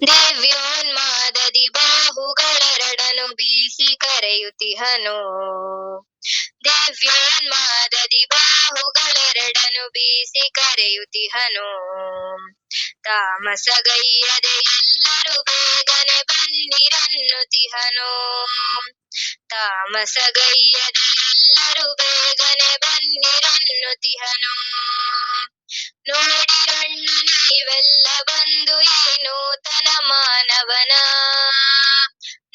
ದಿವ್ಯೋನ್ಮಾದದಿ ಬಾಹುಗಳೆರಡನು ಬೀಸಿ ಕರೆಯುತ್ತಿಹನು. ದಿವ್ಯೋನ್ಮಾದದಿ ಬಾಹುಗಳೆರಡನು ಬೀಸಿ ಕರೆಯುತ್ತಿಹನು. ತಾಮಸಗೈಯದೆ ಎಲ್ಲರೂ ಬೇಗನೆ ಬನ್ನಿರನ್ನುತಿಹನು. ತಾಮಸಗೈಯದೆ ಎಲ್ಲರೂ ಬೇಗನೆ ಬನ್ನಿರನ್ನುತಿಹನು. ನೋಡಿರಣ್ಣ ನೀವೆಲ್ಲ ಬಂದು ಈ ನೂತನ ಮಾನವನ.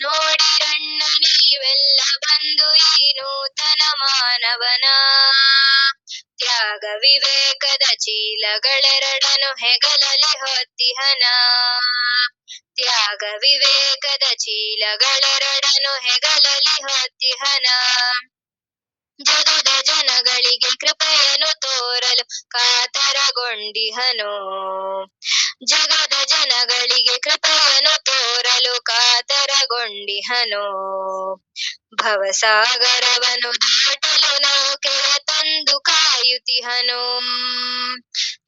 ನೋಡಿರಣ್ಣ ನೀವೆಲ್ಲ ಬಂದು ಈ ನೂತನ ಮಾನವನ. ತ್ಯಾಗ ವಿವೇಕದ ಚೀಲಗಳೆರಡನು ಹೆಗಲಲ್ಲಿ ಹೊತ್ತಿಹನ. ತ್ಯಾಗ ವಿವೇಕದ ಚೀಲಗಳೆರಡನು ಹೆಗಲಲ್ಲಿ ಹೊತ್ತಿಹನ. ಜಗದ ಜನಗಳಿಗೆ ಕೃಪೆಯನ್ನು ತೋರಲು ಕಾತರಗೊಂಡಿಹನು. ಜಗದ ಜನಗಳಿಗೆ ಕೃಪೆಯನ್ನು ತೋರಲು ಕಾತರಗೊಂಡಿಹನು. ಭವಸಾಗರವನ್ನು ದಾಟಲು ನೌಕೆಯ ತಂದು ಕಾಯುತ್ತಿಹನು.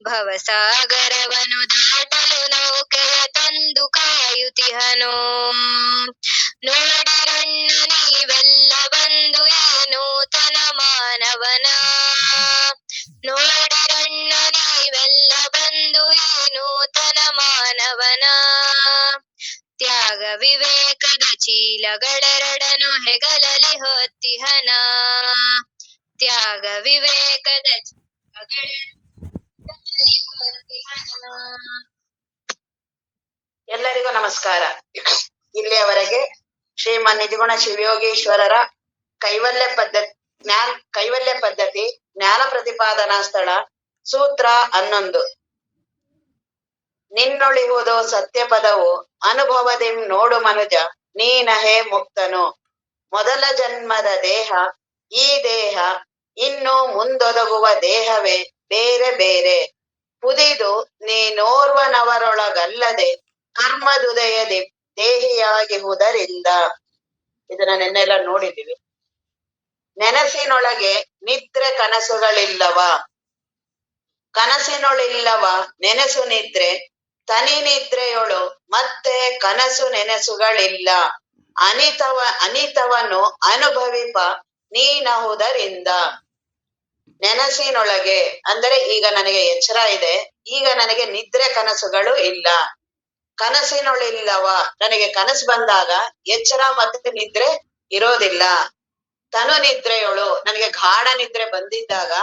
ಭವಸಾಗರವನ್ನು ದಾಟಲು ನೌಕೆಯ ತಂದು ಕಾಯುತ್ತಿಹನು. ನೋಡಿರಣ್ಣ ನೀವೆಲ್ಲ ಬಂದು ಈ ನೂತನ ಮಾನವನ. ನೋಡಿರಣ್ಣ ನೀವೆಲ್ಲ ಬಂದು ಈ ನೂತನ ಮಾನವನ. ತ್ಯಾಗ ವಿವೇಕದ ಚೀಲಗಳೆರಡನು ಹೆಗಲಲ್ಲಿ ಹೊತ್ತಿಹನ. ತ್ಯಾಗ ವಿವೇಕದ ಚೀಲಗಳೆರಡನು ಹೊತ್ತಿಹನ. ಎಲ್ಲರಿಗೂ ನಮಸ್ಕಾರ. ಇಲ್ಲಿಯವರೆಗೆ ಶ್ರೀಮನ್ ನಿಜಗುಣ ಶಿವಯೋಗೀಶ್ವರರ ಕೈವಲ್ಯ ಪದ್ಧತಿ ಜ್ಞಾನ ಪ್ರತಿಪಾದನಾ ಸ್ಥಳ ಸೂತ್ರ 11. ನಿನ್ನೊಳಿಹುದು ಸತ್ಯ ಪದವು ಅನುಭವದಿಂ ನೋಡು ಮನುಜ ನೀನಹೇ ಮುಕ್ತನು. ಮೊದಲ ಜನ್ಮದ ದೇಹ ಈ ದೇಹ, ಇನ್ನು ಮುಂದೊದಗುವ ದೇಹವೇ ಬೇರೆ ಬೇರೆ. ಪುದಿದು ನೀನೋರ್ವನವರೊಳಗಲ್ಲದೆ ಕರ್ಮದುದಯದಿ ದೇಹಿಯಾಗಿಹುದರಿಂದ. ಇದನ್ನ ನೆನ್ನೆಲ್ಲ ನೋಡಿದ್ದೀವಿ. ನೆನಸಿನೊಳಗೆ ನಿದ್ರೆ ಕನಸುಗಳಿಲ್ಲವ. ಕನಸಿನೊಳಿಲ್ಲವ ನೆನಸು ನಿದ್ರೆ. ತನಿ ನಿದ್ರೆಯೊಳು ಮತ್ತೆ ಕನಸು ನೆನಸುಗಳಿಲ್ಲ. ಅನಿತವನ್ನು ಅನುಭವಿಪ ನೀನಹುದರಿಂದ. ನೆನಸಿನೊಳಗೆ ಅಂದರೆ ಈಗ ನನಗೆ ಎಚ್ಚರ ಇದೆ, ಈಗ ನನಗೆ ನಿದ್ರೆ ಕನಸುಗಳು ಇಲ್ಲ. ಕನಸಿನೊಳಿಲ್ಲವ ನನಗೆ ಕನಸು ಬಂದಾಗ ಎಚ್ಚರ ಮತ್ತೆ ನಿದ್ರೆ ಇರೋದಿಲ್ಲ. ತನು ನಿದ್ರೆಯೊಳು ನನಗೆ ಗಾಢ ನಿದ್ರೆ ಬಂದಿದ್ದಾಗ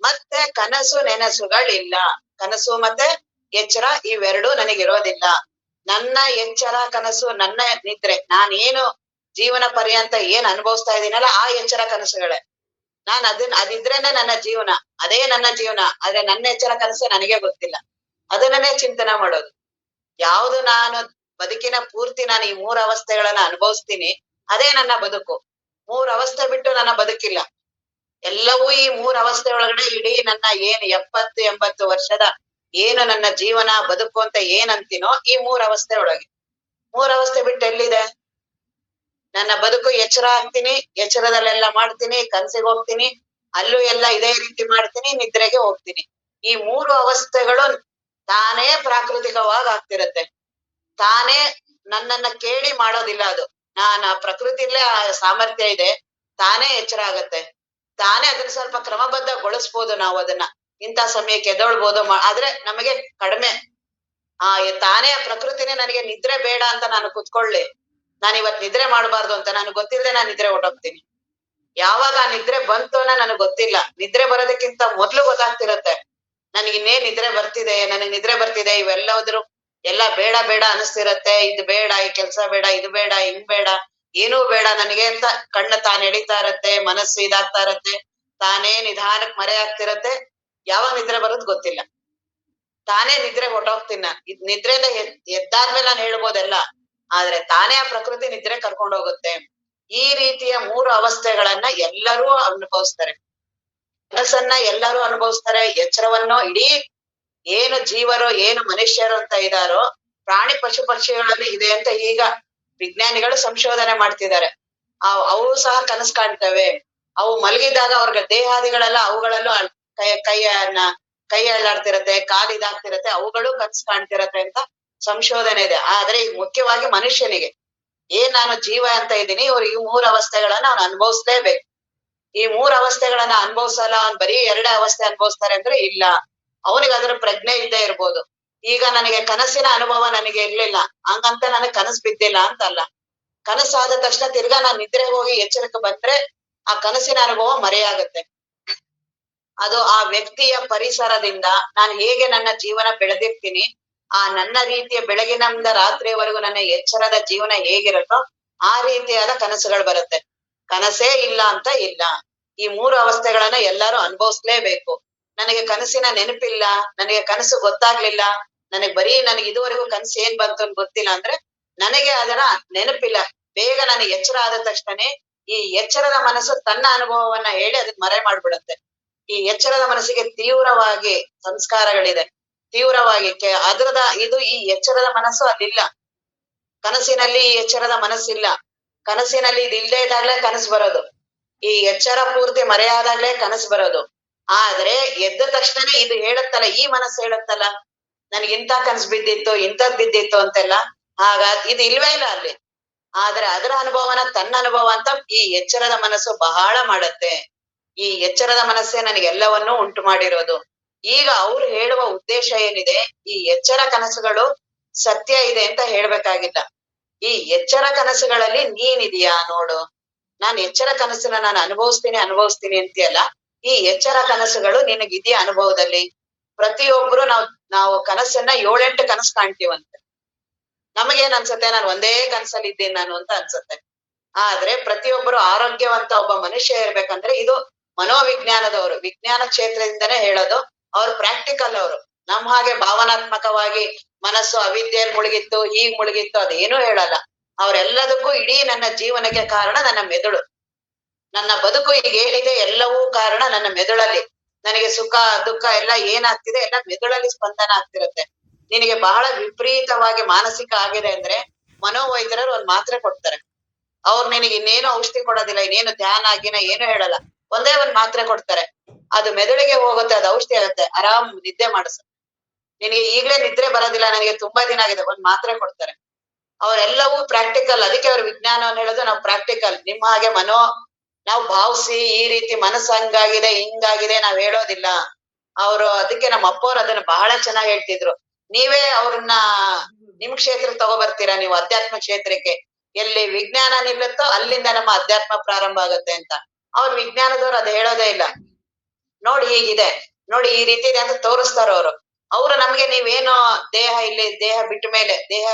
ಮತ್ತೆ ಕನಸು ನೆನಸುಗಳಿಲ್ಲ. ಕನಸು ಮತ್ತೆ ಎಚ್ಚರ ಇವೆರಡೂ ನನಗಿರೋದಿಲ್ಲ. ನನ್ನ ಎಚ್ಚರ ಕನಸು, ನನ್ನ ನಿದ್ರೆ, ನಾನೇನು ಜೀವನ ಪರ್ಯಂತ ಏನ್ ಅನುಭವಿಸ್ತಾ ಇದ್ದೀನಲ್ಲ ಆ ಎಚ್ಚರ ಕನಸುಗಳೇ. ನಾನು ಅದಿದ್ರೇನೆ ನನ್ನ ಜೀವನ, ಅದೇ ನನ್ನ ಜೀವನ. ಆದ್ರೆ ನನ್ನ ಎಚ್ಚರ ಕನಸು ನನಗೆ ಗೊತ್ತಿಲ್ಲ. ಅದನ್ನೇ ಚಿಂತನೆ ಮಾಡೋದು. ಯಾವುದು ನಾನು ಬದುಕಿನ ಪೂರ್ತಿ ನಾನು ಈ 3 ಅವಸ್ಥೆಗಳನ್ನ ಅನುಭವಿಸ್ತೀನಿ, ಅದೇ ನನ್ನ ಬದುಕು. 3 ಅವಸ್ಥೆ ಬಿಟ್ಟು ನನ್ನ ಬದುಕಿಲ್ಲ. ಎಲ್ಲವೂ ಈ 3 ಅವಸ್ಥೆ ಒಳಗಡೆ ಇಡೀ ನನ್ನ ಏನು 70-80 ವರ್ಷದ ಏನು ನನ್ನ ಜೀವನ ಬದುಕು ಅಂತ ಏನಂತೀನೋ ಈ 3 ಅವಸ್ಥೆ ಒಳಗೆ. 3 ಅವಸ್ಥೆ ಬಿಟ್ಟು ಎಲ್ಲಿದೆ ನನ್ನ ಬದುಕು? ಎಚ್ಚರ ಆಗ್ತೀನಿ, ಎಚ್ಚರದಲ್ಲೆಲ್ಲ ಮಾಡ್ತೀನಿ, ಕನ್ಸಿಗೆ ಹೋಗ್ತೀನಿ, ಅಲ್ಲೂ ಎಲ್ಲ ಇದೇ ರೀತಿ ಮಾಡ್ತೀನಿ, ನಿದ್ರೆಗೆ ಹೋಗ್ತೀನಿ. ಈ 3 ಅವಸ್ಥೆಗಳು ತಾನೇ ಪ್ರಾಕೃತಿಕವಾಗಿ ಆಗ್ತಿರತ್ತೆ. ತಾನೇ ನನ್ನನ್ನ ಕೇಳಿ ಮಾಡೋದಿಲ್ಲ ಅದು. ಪ್ರಕೃತಿಯಲ್ಲೇ ಆ ಸಾಮರ್ಥ್ಯ ಇದೆ. ತಾನೇ ಎಚ್ಚರ ಆಗತ್ತೆ. ತಾನೇ ಅದನ್ನ ಸ್ವಲ್ಪ ಕ್ರಮಬದ್ಧಗೊಳಿಸ್ಬೋದು. ನಾವು ಅದನ್ನ ಇಂಥ ಸಮಯಕ್ಕೆ ಎದ್ದೊಳ್ಬೋದು. ಆದ್ರೆ ನಮಗೆ ಕಡಿಮೆ. ತಾನೇ ಪ್ರಕೃತಿನೇ ನನಗೆ ನಿದ್ರೆ ಬೇಡ ಅಂತ ನಾನು ಕುತ್ಕೊಳ್ಳಿ, ನಾನು ಇವತ್ ನಿದ್ರೆ ಮಾಡಬಾರ್ದು ಅಂತ ನನಗೆ ಗೊತ್ತಿಲ್ಲದೆ ನಾನು ನಿದ್ರೆ ಹೊಟ್ಟೋಗ್ತೀನಿ. ಯಾವಾಗ ಆ ನಿದ್ರೆ ಬಂತು ಅನ್ನೋ ನನಗೆ ಗೊತ್ತಿಲ್ಲ. ನಿದ್ರೆ ಬರೋದಕ್ಕಿಂತ ಮೊದ್ಲು ಗೊತ್ತಾಗ್ತಿರತ್ತೆ ನನಗೆ ಇನ್ನೇನ್ ನಿದ್ರೆ ಬರ್ತಿದೆ, ನನಗೆ ನಿದ್ರೆ ಬರ್ತಿದೆ, ಇವೆಲ್ಲದ್ರು ಎಲ್ಲ ಬೇಡ ಬೇಡ ಅನಿಸ್ತಿರತ್ತೆ. ಇದು ಬೇಡ, ಈ ಕೆಲ್ಸ ಬೇಡ, ಇದು ಬೇಡ, ಹಿಂಗ್ ಬೇಡ, ಏನೂ ಬೇಡ ನನಗೆ ಅಂತ ಕಣ್ಣು ತಾನು ಎಳಿತಾ ಇರತ್ತೆ, ಮನಸ್ಸು ಇದಾಗ್ತಾ ಇರತ್ತೆ, ತಾನೇ ನಿಧಾನಕ್ಕೆ ಮರೆ ಆಗ್ತಿರತ್ತೆ. ಯಾವಾಗ ನಿದ್ರೆ ಬರೋದು ಗೊತ್ತಿಲ್ಲ. ತಾನೇ ನಿದ್ರೆ ಹೊಟ್ಟೋಗ್ತೀನ. ನಿದ್ರೆಯಿಂದ ಎದ್ದಾದ್ಮೇಲೆ ನಾನು ಹೇಳ್ಬೋದೆಲ್ಲ, ಆದ್ರೆ ತಾನೇ ಆ ಪ್ರಕೃತಿ ನಿದ್ರೆ ಕರ್ಕೊಂಡು ಹೋಗುತ್ತೆ. ಈ ರೀತಿಯ 3 ಅವಸ್ಥೆಗಳನ್ನ ಎಲ್ಲರೂ ಅನುಭವಿಸ್ತಾರೆ. ಕನಸನ್ನ ಎಲ್ಲರೂ ಅನುಭವಿಸ್ತಾರೆ. ಎಚ್ಚರವನ್ನು ಇಡೀ ಏನು ಜೀವರು, ಏನು ಮನುಷ್ಯರು ಅಂತ ಇದಾರೋ ಪ್ರಾಣಿ ಪಶು ಪಕ್ಷಿಗಳಲ್ಲಿ ಇದೆ ಅಂತ ಈಗ ವಿಜ್ಞಾನಿಗಳು ಸಂಶೋಧನೆ ಮಾಡ್ತಿದ್ದಾರೆ. ಅವು ಸಹ ಕನಸು ಕಾಣ್ತವೆ. ಅವು ಮಲಗಿದಾಗ ಅವ್ರಿಗೆ ದೇಹಾದಿಗಳೆಲ್ಲ ಅವುಗಳಲ್ಲೂ ಕೈ ಅಲ್ಲಾಡ್ತಿರತ್ತೆ, ಕಾಲು ಇದಾಗ್ತಿರತ್ತೆ, ಅವುಗಳು ಕನಸು ಕಾಣ್ತಿರತ್ತೆ ಅಂತ ಸಂಶೋಧನೆ ಇದೆ. ಆದ್ರೆ ಈಗ ಮುಖ್ಯವಾಗಿ ಮನುಷ್ಯನಿಗೆ ಏನ್ ನಾನು ಜೀವ ಅಂತ ಇದ್ದೀನಿ, ಇವ್ರು ಈ 3 ಅವಸ್ಥೆಗಳನ್ನ ಅವ್ನು ಅನುಭವಿಸ್ಲೇಬೇಕು. ಈ 3 ಅವಸ್ಥೆಗಳನ್ನ ಅನುಭವಿಸಲ್ಲ, ಅವ್ನ್ ಬರೀ 2 ಅವಸ್ಥೆ ಅನುಭವಿಸ್ತಾರೆ ಅಂದ್ರೆ ಇಲ್ಲ. ಅವನಿಗೆ ಅದರ ಪ್ರಜ್ಞೆ ಇಲ್ಲದೆ ಇರ್ಬೋದು. ಈಗ ನನಗೆ ಕನಸಿನ ಅನುಭವ ನನಗೆ ಇರ್ಲಿಲ್ಲ, ಹಂಗಂತ ನನಗ್ ಕನಸು ಬಿದ್ದಿಲ್ಲ ಅಂತಲ್ಲ. ಕನಸಾದ ತಕ್ಷಣ ತಿರ್ಗಾ ನಾನ್ ನಿದ್ರೆಗೆ ಹೋಗಿ ಎಚ್ಚರಕ್ಕೆ ಬಂದ್ರೆ ಆ ಕನಸಿನ ಅನುಭವ ಮರೆಯಾಗುತ್ತೆ. ಅದು ಆ ವ್ಯಕ್ತಿಯ ಪರಿಸರದಿಂದ ನಾನು ಹೇಗೆ ನನ್ನ ಜೀವನ ಬೆಳೆದಿರ್ತೀನಿ, ಆ ನನ್ನ ರೀತಿಯ ಬೆಳಗಿನಿಂದ ರಾತ್ರಿಯವರೆಗೂ ನನ್ನ ಎಚ್ಚರದ ಜೀವನ ಹೇಗಿರುತ್ತೋ ಆ ರೀತಿಯಾದ ಕನಸುಗಳು ಬರುತ್ತೆ. ಕನಸೇ ಇಲ್ಲ ಅಂತ ಇಲ್ಲ. ಈ 3 ಅವಸ್ಥೆಗಳನ್ನ ಎಲ್ಲರೂ ಅನುಭವಿಸ್ಲೇಬೇಕು. ನನಗೆ ಕನಸಿನ ನೆನಪಿಲ್ಲ, ನನಗೆ ಕನಸು ಗೊತ್ತಾಗ್ಲಿಲ್ಲ, ನನಗೆ ಇದುವರೆಗೂ ಕನಸು ಏನ್ ಬಂತು ಅಂತ ಗೊತ್ತಿಲ್ಲ ಅಂದ್ರೆ ನನಗೆ ಅದರ ನೆನಪಿಲ್ಲ. ಬೇಗ ನನಗೆ ಎಚ್ಚರ ಆದ ತಕ್ಷಣನೇ ಈ ಎಚ್ಚರದ ಮನಸ್ಸು ತನ್ನ ಅನುಭವವನ್ನ ಹೇಳಿ ಅದನ್ನ ಮರೆ ಮಾಡ್ಬಿಡುತ್ತೆ. ಈ ಎಚ್ಚರದ ಮನಸ್ಸಿಗೆ ತೀವ್ರವಾಗಿ ಸಂಸ್ಕಾರಗಳಿದೆ. ತೀವ್ರವಾಗಿ ಇದು ಈ ಎಚ್ಚರದ ಮನಸ್ಸು ಅಲ್ಲಿಲ್ಲ. ಕನಸಿನಲ್ಲಿ ಈ ಎಚ್ಚರದ ಮನಸ್ಸಿಲ್ಲ. ಕನಸಿನಲ್ಲಿ ಇದು ಇಲ್ಲದೆ ಇದ್ದಾಗ್ಲೇ ಕನಸು ಬರೋದು. ಈ ಎಚ್ಚರ ಪೂರ್ತಿ ಮರೆಯಾದಾಗ್ಲೇ ಕನಸು ಬರೋದು. ಆದ್ರೆ ಎದ್ದ ತಕ್ಷಣನೇ ಇದು ಹೇಳುತ್ತಲ್ಲ, ಈ ಮನಸ್ಸು ಹೇಳುತ್ತಲ್ಲ, ನನ್ಗೆ ಇಂಥ ಕನಸು ಬಿದ್ದಿತ್ತು, ಇಂಥದ್ ಬಿದ್ದಿತ್ತು ಅಂತೆಲ್ಲ. ಆಗ ಇದು ಇಲ್ವೇ ಇಲ್ಲ ಅಲ್ಲಿ. ಆದ್ರೆ ಅದರ ಅನುಭವನ ತನ್ನ ಅನುಭವ ಅಂತ ಈ ಎಚ್ಚರದ ಮನಸ್ಸು ಬಹಳ ಮಾಡತ್ತೆ. ಈ ಎಚ್ಚರದ ಮನಸ್ಸೇ ನನಗೆಲ್ಲವನ್ನೂ ಉಂಟು ಮಾಡಿರೋದು. ಈಗ ಅವ್ರು ಹೇಳುವ ಉದ್ದೇಶ ಏನಿದೆ, ಈ ಎಚ್ಚರ ಕನಸುಗಳು ಸತ್ಯ ಇದೆ ಅಂತ ಹೇಳ್ಬೇಕಾಗಿಲ್ಲ. ಈ ಎಚ್ಚರ ಕನಸುಗಳಲ್ಲಿ ನೀನಿದೀಯಾ ನೋಡು. ನಾನ್ ಎಚ್ಚರ ಕನಸನ್ನ ನಾನು ಅನುಭವಿಸ್ತೀನಿ ಅಂತೀಯಲ್ಲ, ಈ ಎಚ್ಚರ ಕನಸುಗಳು ನಿನಗಿದೆಯಾ ಅನುಭವದಲ್ಲಿ? ಪ್ರತಿಯೊಬ್ರು ನಾವು ಕನಸನ್ನ 7-8 ಕನಸು ಕಾಣ್ತೀವಂತೆ. ನಮಗೇನ್ ಅನ್ಸತ್ತೆ, ನಾನು ಒಂದೇ ಕನಸಲ್ಲಿ ಇದ್ದೀನಿ ನಾನು ಅಂತ ಅನ್ಸತ್ತೆ. ಆದ್ರೆ ಪ್ರತಿಯೊಬ್ಬರು ಆರೋಗ್ಯವಂತ ಒಬ್ಬ ಮನುಷ್ಯ ಇರ್ಬೇಕಂದ್ರೆ ಇದು ಮನೋವಿಜ್ಞಾನದವರು, ವಿಜ್ಞಾನ ಕ್ಷೇತ್ರದಿಂದನೇ ಹೇಳೋದು. ಅವ್ರು ಪ್ರಾಕ್ಟಿಕಲ್ ಅವರು. ನಮ್ ಹಾಗೆ ಭಾವನಾತ್ಮಕವಾಗಿ ಮನಸ್ಸು ಅವಿದ್ಯೆಯಲ್ಲಿ ಮುಳುಗಿತ್ತು, ಹೀಗ್ ಮುಳುಗಿತ್ತು ಅದೇನೂ ಹೇಳಲ್ಲ. ಅವ್ರೆಲ್ಲದಕ್ಕೂ ಇಡೀ ನನ್ನ ಜೀವನಕ್ಕೆ ಕಾರಣ ನನ್ನ ಮೆದುಳು. ನನ್ನ ಬದುಕು ಈಗ ಏನಿದೆ ಎಲ್ಲವೂ ಕಾರಣ ನನ್ನ ಮೆದುಳಲ್ಲಿ. ನನಗೆ ಸುಖ ದುಃಖ ಎಲ್ಲ ಏನಾಗ್ತಿದೆ ಎಲ್ಲ ಮೆದುಳಲ್ಲಿ ಸ್ಪಂದನ ಆಗ್ತಿರುತ್ತೆ. ನಿನಗೆ ಬಹಳ ವಿಪರೀತವಾಗಿ ಮಾನಸಿಕ ಆಗಿದೆ ಅಂದ್ರೆ ಮನೋವೈದ್ಯರು ಒಂದ್ ಮಾತ್ರೆ ಕೊಡ್ತಾರೆ. ಅವ್ರು ನಿನಗೆ ಇನ್ನೇನು ಔಷಧಿ ಕೊಡೋದಿಲ್ಲ, ಇನ್ನೇನು ಧ್ಯಾನ ಆಗಿನ ಏನು ಹೇಳಲ್ಲ. ಒಂದೇ ಒಂದ್ ಮಾತ್ರೆ ಕೊಡ್ತಾರೆ. ಅದು ಮೆದುಳಿಗೆ ಹೋಗುತ್ತೆ, ಅದು ಔಷಧಿ ಆಗುತ್ತೆ, ಆರಾಮ್ ನಿದ್ದೆ ಮಾಡಿಸುತ್ತೆ. ನಿನಗೆ ಈಗ್ಲೇ ನಿದ್ರೆ ಬರೋದಿಲ್ಲ, ನನಗೆ ತುಂಬಾ ದಿನ ಆಗಿದೆ, ಒಂದ್ ಮಾತ್ರೆ ಕೊಡ್ತಾರೆ. ಅವರೆಲ್ಲವೂ ಪ್ರಾಕ್ಟಿಕಲ್. ಅದಕ್ಕೆ ಅವ್ರ ವಿಜ್ಞಾನವನ್ನು ಹೇಳೋದು ನಾವು ಪ್ರಾಕ್ಟಿಕಲ್. ನಿಮ್ಮ ಹಾಗೆ ನಾವು ಭಾವಿಸಿ ಈ ರೀತಿ ಮನಸ್ಸು ಹಂಗಾಗಿದೆ ಹಿಂಗಾಗಿದೆ ನಾವ್ ಹೇಳೋದಿಲ್ಲ. ಅದಕ್ಕೆ ನಮ್ಮ ಅಪ್ಪವ್ರು ಅದನ್ನ ಬಹಳ ಚೆನ್ನಾಗಿ ಹೇಳ್ತಿದ್ರು. ನೀವೇ ಅವ್ರನ್ನ ನಿಮ್ ಕ್ಷೇತ್ರಕ್ಕೆ ತಗೋಬರ್ತೀರಾ, ನೀವು ಅಧ್ಯಾತ್ಮ ಕ್ಷೇತ್ರಕ್ಕೆ. ಎಲ್ಲಿ ವಿಜ್ಞಾನ ನಿಲ್ಲುತ್ತೋ ಅಲ್ಲಿಂದ ನಮ್ಮ ಅಧ್ಯಾತ್ಮ ಪ್ರಾರಂಭ ಆಗುತ್ತೆ ಅಂತ. ಅವ್ರ ವಿಜ್ಞಾನದವ್ರು ಅದು ಹೇಳೋದೇ ಇಲ್ಲ. ನೋಡಿ ಹೀಗಿದೆ, ನೋಡಿ ಈ ರೀತಿ ಇದೆ ಅಂತ ತೋರಿಸ್ತಾರ ಅವ್ರು ನಮ್ಗೆ ನೀವೇನೋ ದೇಹ ಬಿಟ್ಟ ಮೇಲೆ ದೇಹ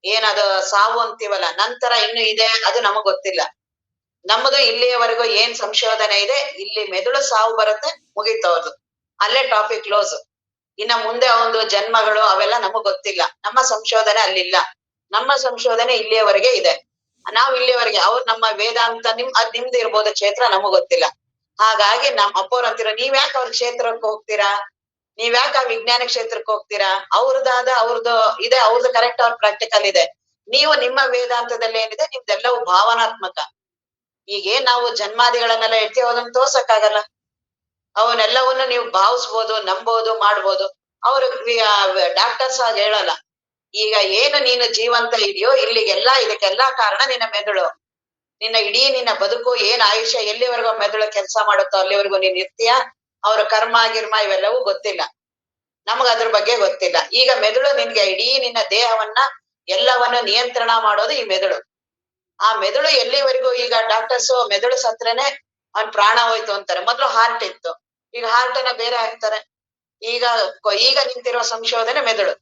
ಏನದು ಸಾವು ಅಂತೀವಲ್ಲ, ನಂತರ ಇನ್ನು ಇದೆ ಅದು ನಮಗ್ ಗೊತ್ತಿಲ್ಲ. ನಮ್ಮದು ಇಲ್ಲಿಯವರೆಗೂ ಏನ್ ಸಂಶೋಧನೆ ಇದೆ, ಇಲ್ಲಿ ಮೆದುಳು ಸಾವು ಬರುತ್ತೆ, ಮುಗೀತವ್ರದು, ಅಲ್ಲೇ ಟಾಪಿಕ್ ಕ್ಲೋಸ್. ಇನ್ನ ಮುಂದೆ ಒಂದು ಜನ್ಮಗಳು ಅವೆಲ್ಲ ನಮಗ್ ಗೊತ್ತಿಲ್ಲ. ನಮ್ಮ ಸಂಶೋಧನೆ ಅಲ್ಲಿಲ್ಲ. ನಮ್ಮ ಸಂಶೋಧನೆ ಇಲ್ಲಿಯವರೆಗೆ ಇದೆ. ನಾವ್ ಇಲ್ಲಿಯವರೆಗೆ ನಮ್ಮ ವೇದಾಂತ ಅದ್ ನಿಮ್ದು ಇರ್ಬೋದು ಕ್ಷೇತ್ರ, ನಮಗ್ ಗೊತ್ತಿಲ್ಲ. ಹಾಗಾಗಿ ನಮ್ಮ ಅಪ್ಪವ್ರು ಅಂತೀರ, ನೀವ್ಯಾಕೆ ಅವ್ರ ಕ್ಷೇತ್ರಕ್ಕೆ ಹೋಗ್ತೀರಾ, ನೀವ್ಯಾಕೆ ಆ ವಿಜ್ಞಾನ ಕ್ಷೇತ್ರಕ್ಕೆ ಹೋಗ್ತೀರಾ? ಅವ್ರದ್ದು ಇದೆ, ಅವ್ರದ್ದು ಕರೆಕ್ಟ್, ಅವ್ರ ಪ್ರಾಕ್ಟಿಕಲ್ ಇದೆ. ನೀವು ನಿಮ್ಮ ವೇದಾಂತದಲ್ಲಿ ಏನಿದೆ ನಿಮ್ದೆಲ್ಲವೂ ಭಾವನಾತ್ಮಕ. ಈಗೇನ್ ನಾವು ಜನ್ಮಾದಿಗಳನ್ನೆಲ್ಲ ಹೇಳ್ತೀವಿ, ಅದನ್ನ ತೋರ್ಸಕ್ಕಾಗಲ್ಲ. ಅವನ್ನೆಲ್ಲವನ್ನು ನೀವು ಭಾವಿಸ್ಬೋದು, ನಂಬೋದು, ಮಾಡ್ಬೋದು. ಅವ್ರು ಡಾಕ್ಟರ್ಸ್ ಆಗ ಹೇಳಲ್ಲ. ಈಗ ಏನು ನೀನು ಜೀವಂತ ಇದೆಯೋ ಇದಕ್ಕೆಲ್ಲಾ ಕಾರಣ ನಿನ್ನ ಮೆದುಳು. ನಿನ್ನ ಬದುಕು ಏನ್ ಆಯುಷ್ಯ ಎಲ್ಲಿವರೆಗೂ ಮೆದುಳು ಕೆಲಸ ಮಾಡುತ್ತೋ ಅಲ್ಲಿವರೆಗೂ ನೀನ್ ಇರ್ತೀಯ. ಅವ್ರ ಕರ್ಮ ಗಿರ್ಮ ಇವೆಲ್ಲವೂ ಗೊತ್ತಿಲ್ಲ, ನಮಗ ಅದ್ರ ಬಗ್ಗೆ ಗೊತ್ತಿಲ್ಲ. ಈಗ ಮೆದುಳು ನಿನ್ಗೆ ಇಡೀ ನಿನ್ನ ದೇಹವನ್ನ ಎಲ್ಲವನ್ನ ನಿಯಂತ್ರಣ ಮಾಡೋದು ಈ ಮೆದುಳು. ಆ ಮೆದುಳು ಎಲ್ಲಿವರೆಗೂ, ಈಗ ಡಾಕ್ಟರ್ಸ್ ಮೆದುಳು ಸತ್ರೇನೆ ಅವ್ನ್ ಪ್ರಾಣ ಹೋಯ್ತು ಅಂತಾರೆ. ಮೊದ್ಲು ಹಾರ್ಟ್ ಇತ್ತು, ಈಗ ಹಾರ್ಟ್ ಅನ್ನ ಬೇರೆ ಹಾಕ್ತಾರೆ. ಈಗ ನಿಂತಿರೋ ಸಂಶೋಧನೆ ಮೆದುಳು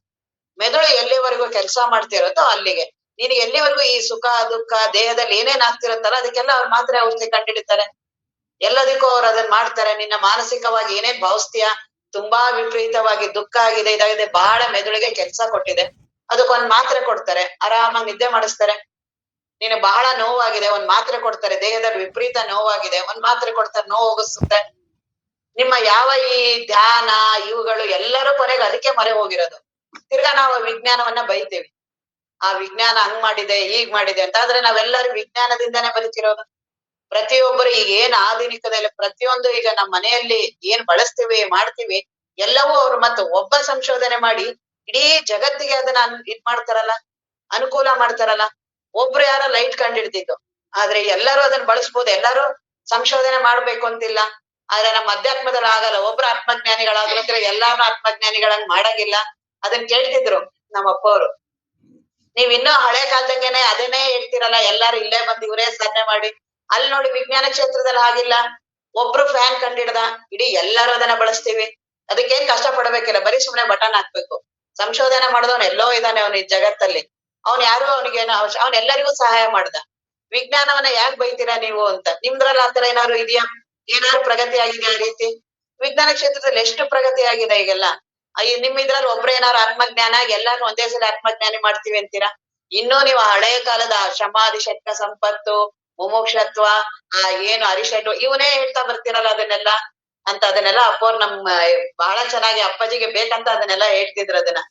ಎಲ್ಲಿವರೆಗೂ ಕೆಲಸ ಮಾಡ್ತಿರುತ್ತೋ ಅಲ್ಲಿಗೆ. ನಿನಗೆ ಎಲ್ಲಿವರೆಗೂ ಈ ಸುಖ ದುಃಖ ದೇಹದಲ್ಲಿ ಏನೇನ್ ಆಗ್ತಿರುತ್ತಲ್ಲ ಅದಕ್ಕೆಲ್ಲ ಅವ್ರು ಮಾತ್ರೆ ಔಷಧಿ ಕಂಡಿಡಿತಾರೆ. ಎಲ್ಲದಕ್ಕೂ ಅವ್ರು ಅದನ್ನ ಮಾಡ್ತಾರೆ. ನಿನ್ನ ಮಾನಸಿಕವಾಗಿ ಏನೇನ್ ಭಾವಿಸ್ತೀಯ, ತುಂಬಾ ವಿಪರೀತವಾಗಿ ದುಃಖ ಆಗಿದೆ, ಇದಾಗಿದೆ, ಬಹಳ ಮೆದುಳಿಗೆ ಕೆಲಸ ಕೊಟ್ಟಿದೆ, ಅದಕ್ಕೊಂದ್ ಮಾತ್ರೆ ಕೊಡ್ತಾರೆ, ಆರಾಮಾಗಿ ನಿದ್ದೆ ಮಾಡಿಸ್ತಾರೆ. ನೀನು ಬಹಳ ನೋವಾಗಿದೆ, ಒಂದ್ ಮಾತ್ರೆ ಕೊಡ್ತಾರೆ. ದೇಹದಲ್ಲಿ ವಿಪರೀತ ನೋವಾಗಿದೆ, ಒಂದ್ ಮಾತ್ರೆ ಕೊಡ್ತಾರೆ, ನೋವು ಹೋಗಿಸುತ್ತೆ. ನಿಮ್ಮ ಯಾವ ಈ ಧ್ಯಾನ ಇವುಗಳು ಎಲ್ಲರೂ ಕೊನೆಗೆ ಅದಕ್ಕೆ ಮೊರೆ ಹೋಗಿರೋದು. ತಿರ್ಗಾ ನಾವು ವಿಜ್ಞಾನವನ್ನ ಬೈತೀವಿ, ಆ ವಿಜ್ಞಾನ ಹಂಗ್ ಮಾಡಿದೆ ಹೀಗ್ ಮಾಡಿದೆ ಅಂತ. ಆದ್ರೆ ನಾವೆಲ್ಲರೂ ವಿಜ್ಞಾನದಿಂದಾನೇ ಬದುಕಿರೋದು. ಪ್ರತಿಯೊಬ್ಬರು ಈಗ ಏನ್ ಆಧುನಿಕದಲ್ಲಿ ಪ್ರತಿಯೊಂದು ಈಗ ನಮ್ಮ ಮನೆಯಲ್ಲಿ ಏನ್ ಬಳಸ್ತೀವಿ ಮಾಡ್ತೀವಿ ಎಲ್ಲವೂ ಅವ್ರು ಮತ್ತೆ ಒಬ್ಬ ಸಂಶೋಧನೆ ಮಾಡಿ ಇಡೀ ಜಗತ್ತಿಗೆ ಅದನ್ನ ಇದ್ ಮಾಡ್ತಾರಲ್ಲ, ಅನುಕೂಲ ಮಾಡ್ತಾರಲ್ಲ. ಒಬ್ರು ಯಾರೋ ಲೈಟ್ ಕಂಡಿಡ್ದಿದ್ದು, ಆದ್ರೆ ಎಲ್ಲರೂ ಅದನ್ನ ಬಳಸ್ಬೋದು, ಎಲ್ಲರೂ ಸಂಶೋಧನೆ ಮಾಡ್ಬೇಕು ಅಂತಿಲ್ಲ. ಆದ್ರೆ ನಮ್ಮ ಅಧ್ಯಾತ್ಮದಲ್ಲಿ ಆಗಲ್ಲ. ಒಬ್ರು ಆತ್ಮಜ್ಞಾನಿಗಳಾದ್ರೆ ಎಲ್ಲಾರು ಆತ್ಮಜ್ಞಾನಿಗಳಂಗ್ ಮಾಡಂಗಿಲ್ಲ. ಅದನ್ನ ಕೇಳ್ತಿದ್ರು ನಮ್ಮ ಅಪ್ಪವ್ರು. ನೀವ್ ಇನ್ನೂ ಹಳೆ ಕಾಲದಂಗೆನೆ ಅದನ್ನೇ ಹೇಳ್ತಿರಲ್ಲ, ಎಲ್ಲಾರು ಇಲ್ಲೇ ಬಂದ್ ಇವರೇ ಸಾಧನೆ ಮಾಡಿ. ಅಲ್ಲಿ ನೋಡಿ ವಿಜ್ಞಾನ ಕ್ಷೇತ್ರದಲ್ಲಿ ಆಗಿಲ್ಲ. ಒಬ್ರು ಫ್ಯಾನ್ ಕಂಡಿಡ್ದ, ಇಡೀ ಎಲ್ಲರೂ ಅದನ್ನ ಬಳಸ್ತೀವಿ. ಅದಕ್ಕೇನ್ ಕಷ್ಟ ಪಡ್ಬೇಕಿಲ್ಲ, ಬರೀ ಸುಮ್ನೆ ಬಟನ್ ಹಾಕ್ಬೇಕು. ಸಂಶೋಧನೆ ಮಾಡಿದವನ್ ಎಲ್ಲೋ ಇದ್ದಾನೆ ಅವನು ಈ ಜಗತ್ತಲ್ಲಿ. ಅವ್ನ್ ಯಾರು ಅವನಿಗೇನು ಅವ್ನ್ ಎಲ್ಲರಿಗೂ ಸಹಾಯ ಮಾಡ್ದ. ವಿಜ್ಞಾನವನ್ನ ಯಾಕೆ ಬೈತೀರಾ ನೀವು ಅಂತ. ನಿಮ್ದ್ರಲ್ಲಿ ಆತರ ಏನಾದ್ರು ಇದೆಯಾ? ಏನಾದ್ರು ಪ್ರಗತಿ ಆಗಿದೆ ಆ ರೀತಿ? ವಿಜ್ಞಾನ ಕ್ಷೇತ್ರದಲ್ಲಿ ಎಷ್ಟು ಪ್ರಗತಿ ಆಗಿದೆ ಈಗೆಲ್ಲ. ನಿಮ್ ಇದ್ರಲ್ಲಿ ಒಬ್ರೇನಾದ್ರು ಆತ್ಮಜ್ಞಾನ ಆಗಿ ಎಲ್ಲಾರು ಒಂದೇ ಸಲ ಆತ್ಮಜ್ಞಾನಿ ಮಾಡ್ತೀವಿ ಅಂತೀರಾ? ಇನ್ನೂ ನೀವು ಹಳೆ ಕಾಲದ ಶಮಾಧಿ ಷಟ್ಕ ಸಂಪತ್ತು, ಮುಮುಕ್ಷತ್ವ, ಏನು ಅರಿಷಡ್ವ ಇವನೇ ಹೇಳ್ತಾ ಬರ್ತೀರಲ್ಲ ಅದನ್ನೆಲ್ಲ ಅಂತ. ಅದನ್ನೆಲ್ಲ ಅಪ್ಪವ್ರು ಬಹಳ ಚೆನ್ನಾಗಿ ಅಪ್ಪಾಜಿಗೆ ಬೇಕಂತ ಅದನ್ನೆಲ್ಲ ಹೇಳ್ತಿದ್ರು ಅದನ್ನ.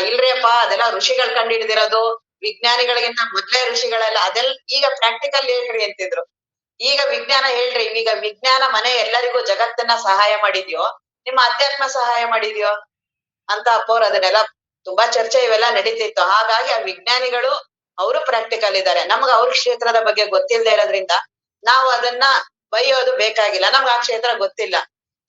ಇಲ್ರಿ ಅಪ್ಪ, ಅದೆಲ್ಲ ಋಷಿಗಳು ಕಂಡು ಹಿಡ್ದಿರೋದು, ವಿಜ್ಞಾನಿಗಳಿಗಿಂತ ಮೊದ್ಲೇ ಋಷಿಗಳೆಲ್ಲ ಅದೆಲ್ಲ ಈಗ ಪ್ರಾಕ್ಟಿಕಲ್ ಹೇಳ್ರಿ ಅಂತಿದ್ರು. ಈಗ ವಿಜ್ಞಾನ ಹೇಳ್ರಿ, ಈಗ ವಿಜ್ಞಾನ ಮನೆ ಎಲ್ಲರಿಗೂ ಜಗತ್ತನ್ನ ಸಹಾಯ ಮಾಡಿದ್ಯೋ, ನಿಮ್ಮ ಅಧ್ಯಾತ್ಮ ಸಹಾಯ ಮಾಡಿದ್ಯೋ ಅಂತ ಅಪ್ಪವ್ರು ಅದನ್ನೆಲ್ಲ ತುಂಬಾ ಚರ್ಚೆ ಇವೆಲ್ಲ ನಡೀತಿತ್ತು. ಹಾಗಾಗಿ ಆ ವಿಜ್ಞಾನಿಗಳು ಅವರು ಪ್ರಾಕ್ಟಿಕಲ್ ಇದ್ದಾರೆ. ನಮ್ಗೆ ಅವ್ರ ಕ್ಷೇತ್ರದ ಬಗ್ಗೆ ಗೊತ್ತಿಲ್ಲದೆ ಇರೋದ್ರಿಂದ ನಾವು ಅದನ್ನ ಬೈಯೋದು ಬೇಕಾಗಿಲ್ಲ. ನಮ್ಗೆ ಆ ಕ್ಷೇತ್ರ ಗೊತ್ತಿಲ್ಲ.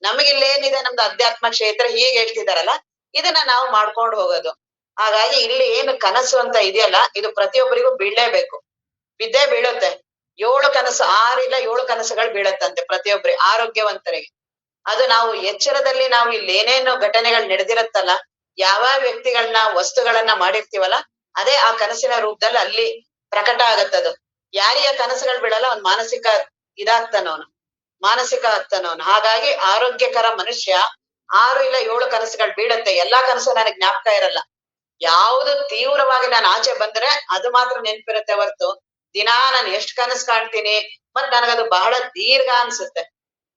ನಮಗಿಲ್ಲೇನಿದೆ ನಮ್ದು ಅಧ್ಯಾತ್ಮ ಕ್ಷೇತ್ರ ಹೀಗೆ ಹೇಳ್ತಿದಾರಲ್ಲ, ಇದನ್ನ ನಾವು ಮಾಡ್ಕೊಂಡು ಹೋಗೋದು. ಹಾಗಾಗಿ ಇಲ್ಲಿ ಏನು ಕನಸು ಅಂತ ಇದೆಯಲ್ಲ, ಇದು ಪ್ರತಿಯೊಬ್ಬರಿಗೂ ಬೀಳ್ಲೇಬೇಕು. ಬಿದ್ದೇ ಬೀಳುತ್ತೆ. 7 ಕನಸು, 6 ಇಲ್ಲ 7 ಕನಸುಗಳು ಬೀಳತ್ತಂತೆ ಪ್ರತಿಯೊಬ್ಬರಿಗೆ, ಆರೋಗ್ಯವಂತರಿಗೆ. ಅದು ನಾವು ಎಚ್ಚರದಲ್ಲಿ ನಾವು ಇಲ್ಲಿ ಏನೇನು ಘಟನೆಗಳು ನಡೆದಿರತ್ತಲ್ಲ, ಯಾವ ವ್ಯಕ್ತಿಗಳನ್ನ ವಸ್ತುಗಳನ್ನ ಮಾಡಿರ್ತೀವಲ್ಲ, ಅದೇ ಆ ಕನಸಿನ ರೂಪದಲ್ಲಿ ಅಲ್ಲಿ ಪ್ರಕಟ ಆಗತ್ತದು. ಯಾರಿಗ ಕನಸುಗಳು ಬೀಳಲ್ಲ ಅವ್ನ್ ಮಾನಸಿಕ ಇದಾಗ್ತಾನವನು, ಮಾನಸಿಕ ಆಗ್ತಾನವನು. ಹಾಗಾಗಿ ಆರೋಗ್ಯಕರ ಮನುಷ್ಯ 6 ಇಲ್ಲ 7 ಕನಸುಗಳು ಬೀಳತ್ತೆ. ಎಲ್ಲಾ ಕನಸು ನನಗ್ ಜ್ಞಾಪಕ ಇರಲ್ಲ. ಯಾವ್ದು ತೀವ್ರವಾಗಿ ನಾನು ಆಚೆ ಬಂದ್ರೆ ಅದು ಮಾತ್ರ ನೆನ್ಪಿರುತ್ತೆ ಹೊರ್ತು, ದಿನಾ ನಾನು ಎಷ್ಟ್ ಕನಸು ಕಾಣ್ತೀನಿ, ಮತ್ ನನಗದು ಬಹಳ ದೀರ್ಘ ಅನ್ಸುತ್ತೆ.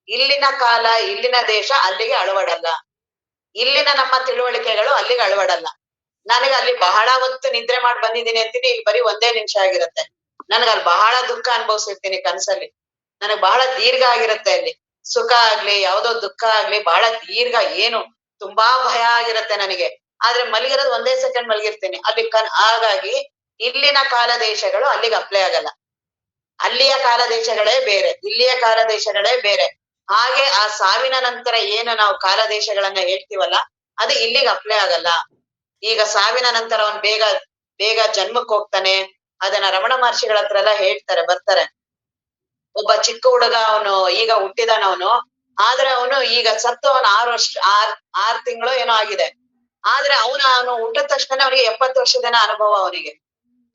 ಇಲ್ಲಿನ ಕಾಲ, ಇಲ್ಲಿನ ದೇಶ ಅಲ್ಲಿಗೆ ಅಳವಡಲ್ಲ. ಇಲ್ಲಿನ ನಮ್ಮ ತಿಳುವಳಿಕೆಗಳು ಅಲ್ಲಿಗೆ ಅಳವಡಲ್ಲ. ನನಗೆ ಅಲ್ಲಿ ಬಹಳ ಹೊತ್ತು ನಿದ್ರೆ ಮಾಡಿ ಬಂದಿದ್ದೀನಿ ಅಂತೀನಿ, ಇಲ್ಲಿ ಬರೀ 1 ನಿಮಿಷ ಆಗಿರುತ್ತೆ. ಅಲ್ಲಿ ಬಹಳ ದುಃಖ ಅನುಭವಿಸಿರ್ತೀನಿ ಕನಸಲ್ಲಿ. ನನಗ್ ಬಹಳ ದೀರ್ಘ ಆಗಿರುತ್ತೆ ಅಲ್ಲಿ. ಸುಖ ಆಗ್ಲಿ ಯಾವ್ದೋ ದುಃಖ ಆಗ್ಲಿ ಬಹಳ ದೀರ್ಘ, ಏನು ತುಂಬಾ ಭಯ ಆಗಿರುತ್ತೆ ನನಗೆ. ಆದ್ರೆ ಮಲಗಿರೋದು 1 ಸೆಕೆಂಡ್ ಮಲಗಿರ್ತೀನಿ ಅಲ್ಲಿ ಹಾಗಾಗಿ ಇಲ್ಲಿನ ಕಾಲ ದೇಶಗಳು ಅಲ್ಲಿಗೆ ಅಪ್ಲೈ ಆಗಲ್ಲ. ಅಲ್ಲಿಯ ಕಾಲ ದೇಶಗಳೇ ಬೇರೆ, ಇಲ್ಲಿಯ ಕಾಲ ದೇಶಗಳೇ ಬೇರೆ. ಹಾಗೆ ಆ ಸಾವಿನ ನಂತರ ಏನು ನಾವು ಕಾಲ ದೇಶಗಳನ್ನ ಹೇಳ್ತೀವಲ್ಲ, ಅದು ಇಲ್ಲಿಗೆ ಅಪ್ಲೈ ಆಗಲ್ಲ. ಈಗ ಸಾವಿನ ನಂತರ ಅವನ್ ಬೇಗ ಬೇಗ ಜನ್ಮಕ್ ಹೋಗ್ತಾನೆ. ಅದನ್ನ ರಮಣ ಮಹರ್ಷಿಗಳ ಹತ್ರ ಎಲ್ಲ ಹೇಳ್ತಾರೆ, ಬರ್ತಾರೆ. ಒಬ್ಬ ಚಿಕ್ಕ ಹುಡುಗ, ಅವನು ಈಗ ಹುಟ್ಟಿದಾನವನು. ಆದ್ರೆ ಅವನು ಈಗ ಸತ್ತು ಅವನು 6 ತಿಂಗಳು ಏನೋ ಆಗಿದೆ. ಆದ್ರೆ ಅವನು ಹುಟ್ಟಿದ ತಕ್ಷಣ ಅವನಿಗೆ 70 ವರ್ಷದ ಅನುಭವ ಅವನಿಗೆ.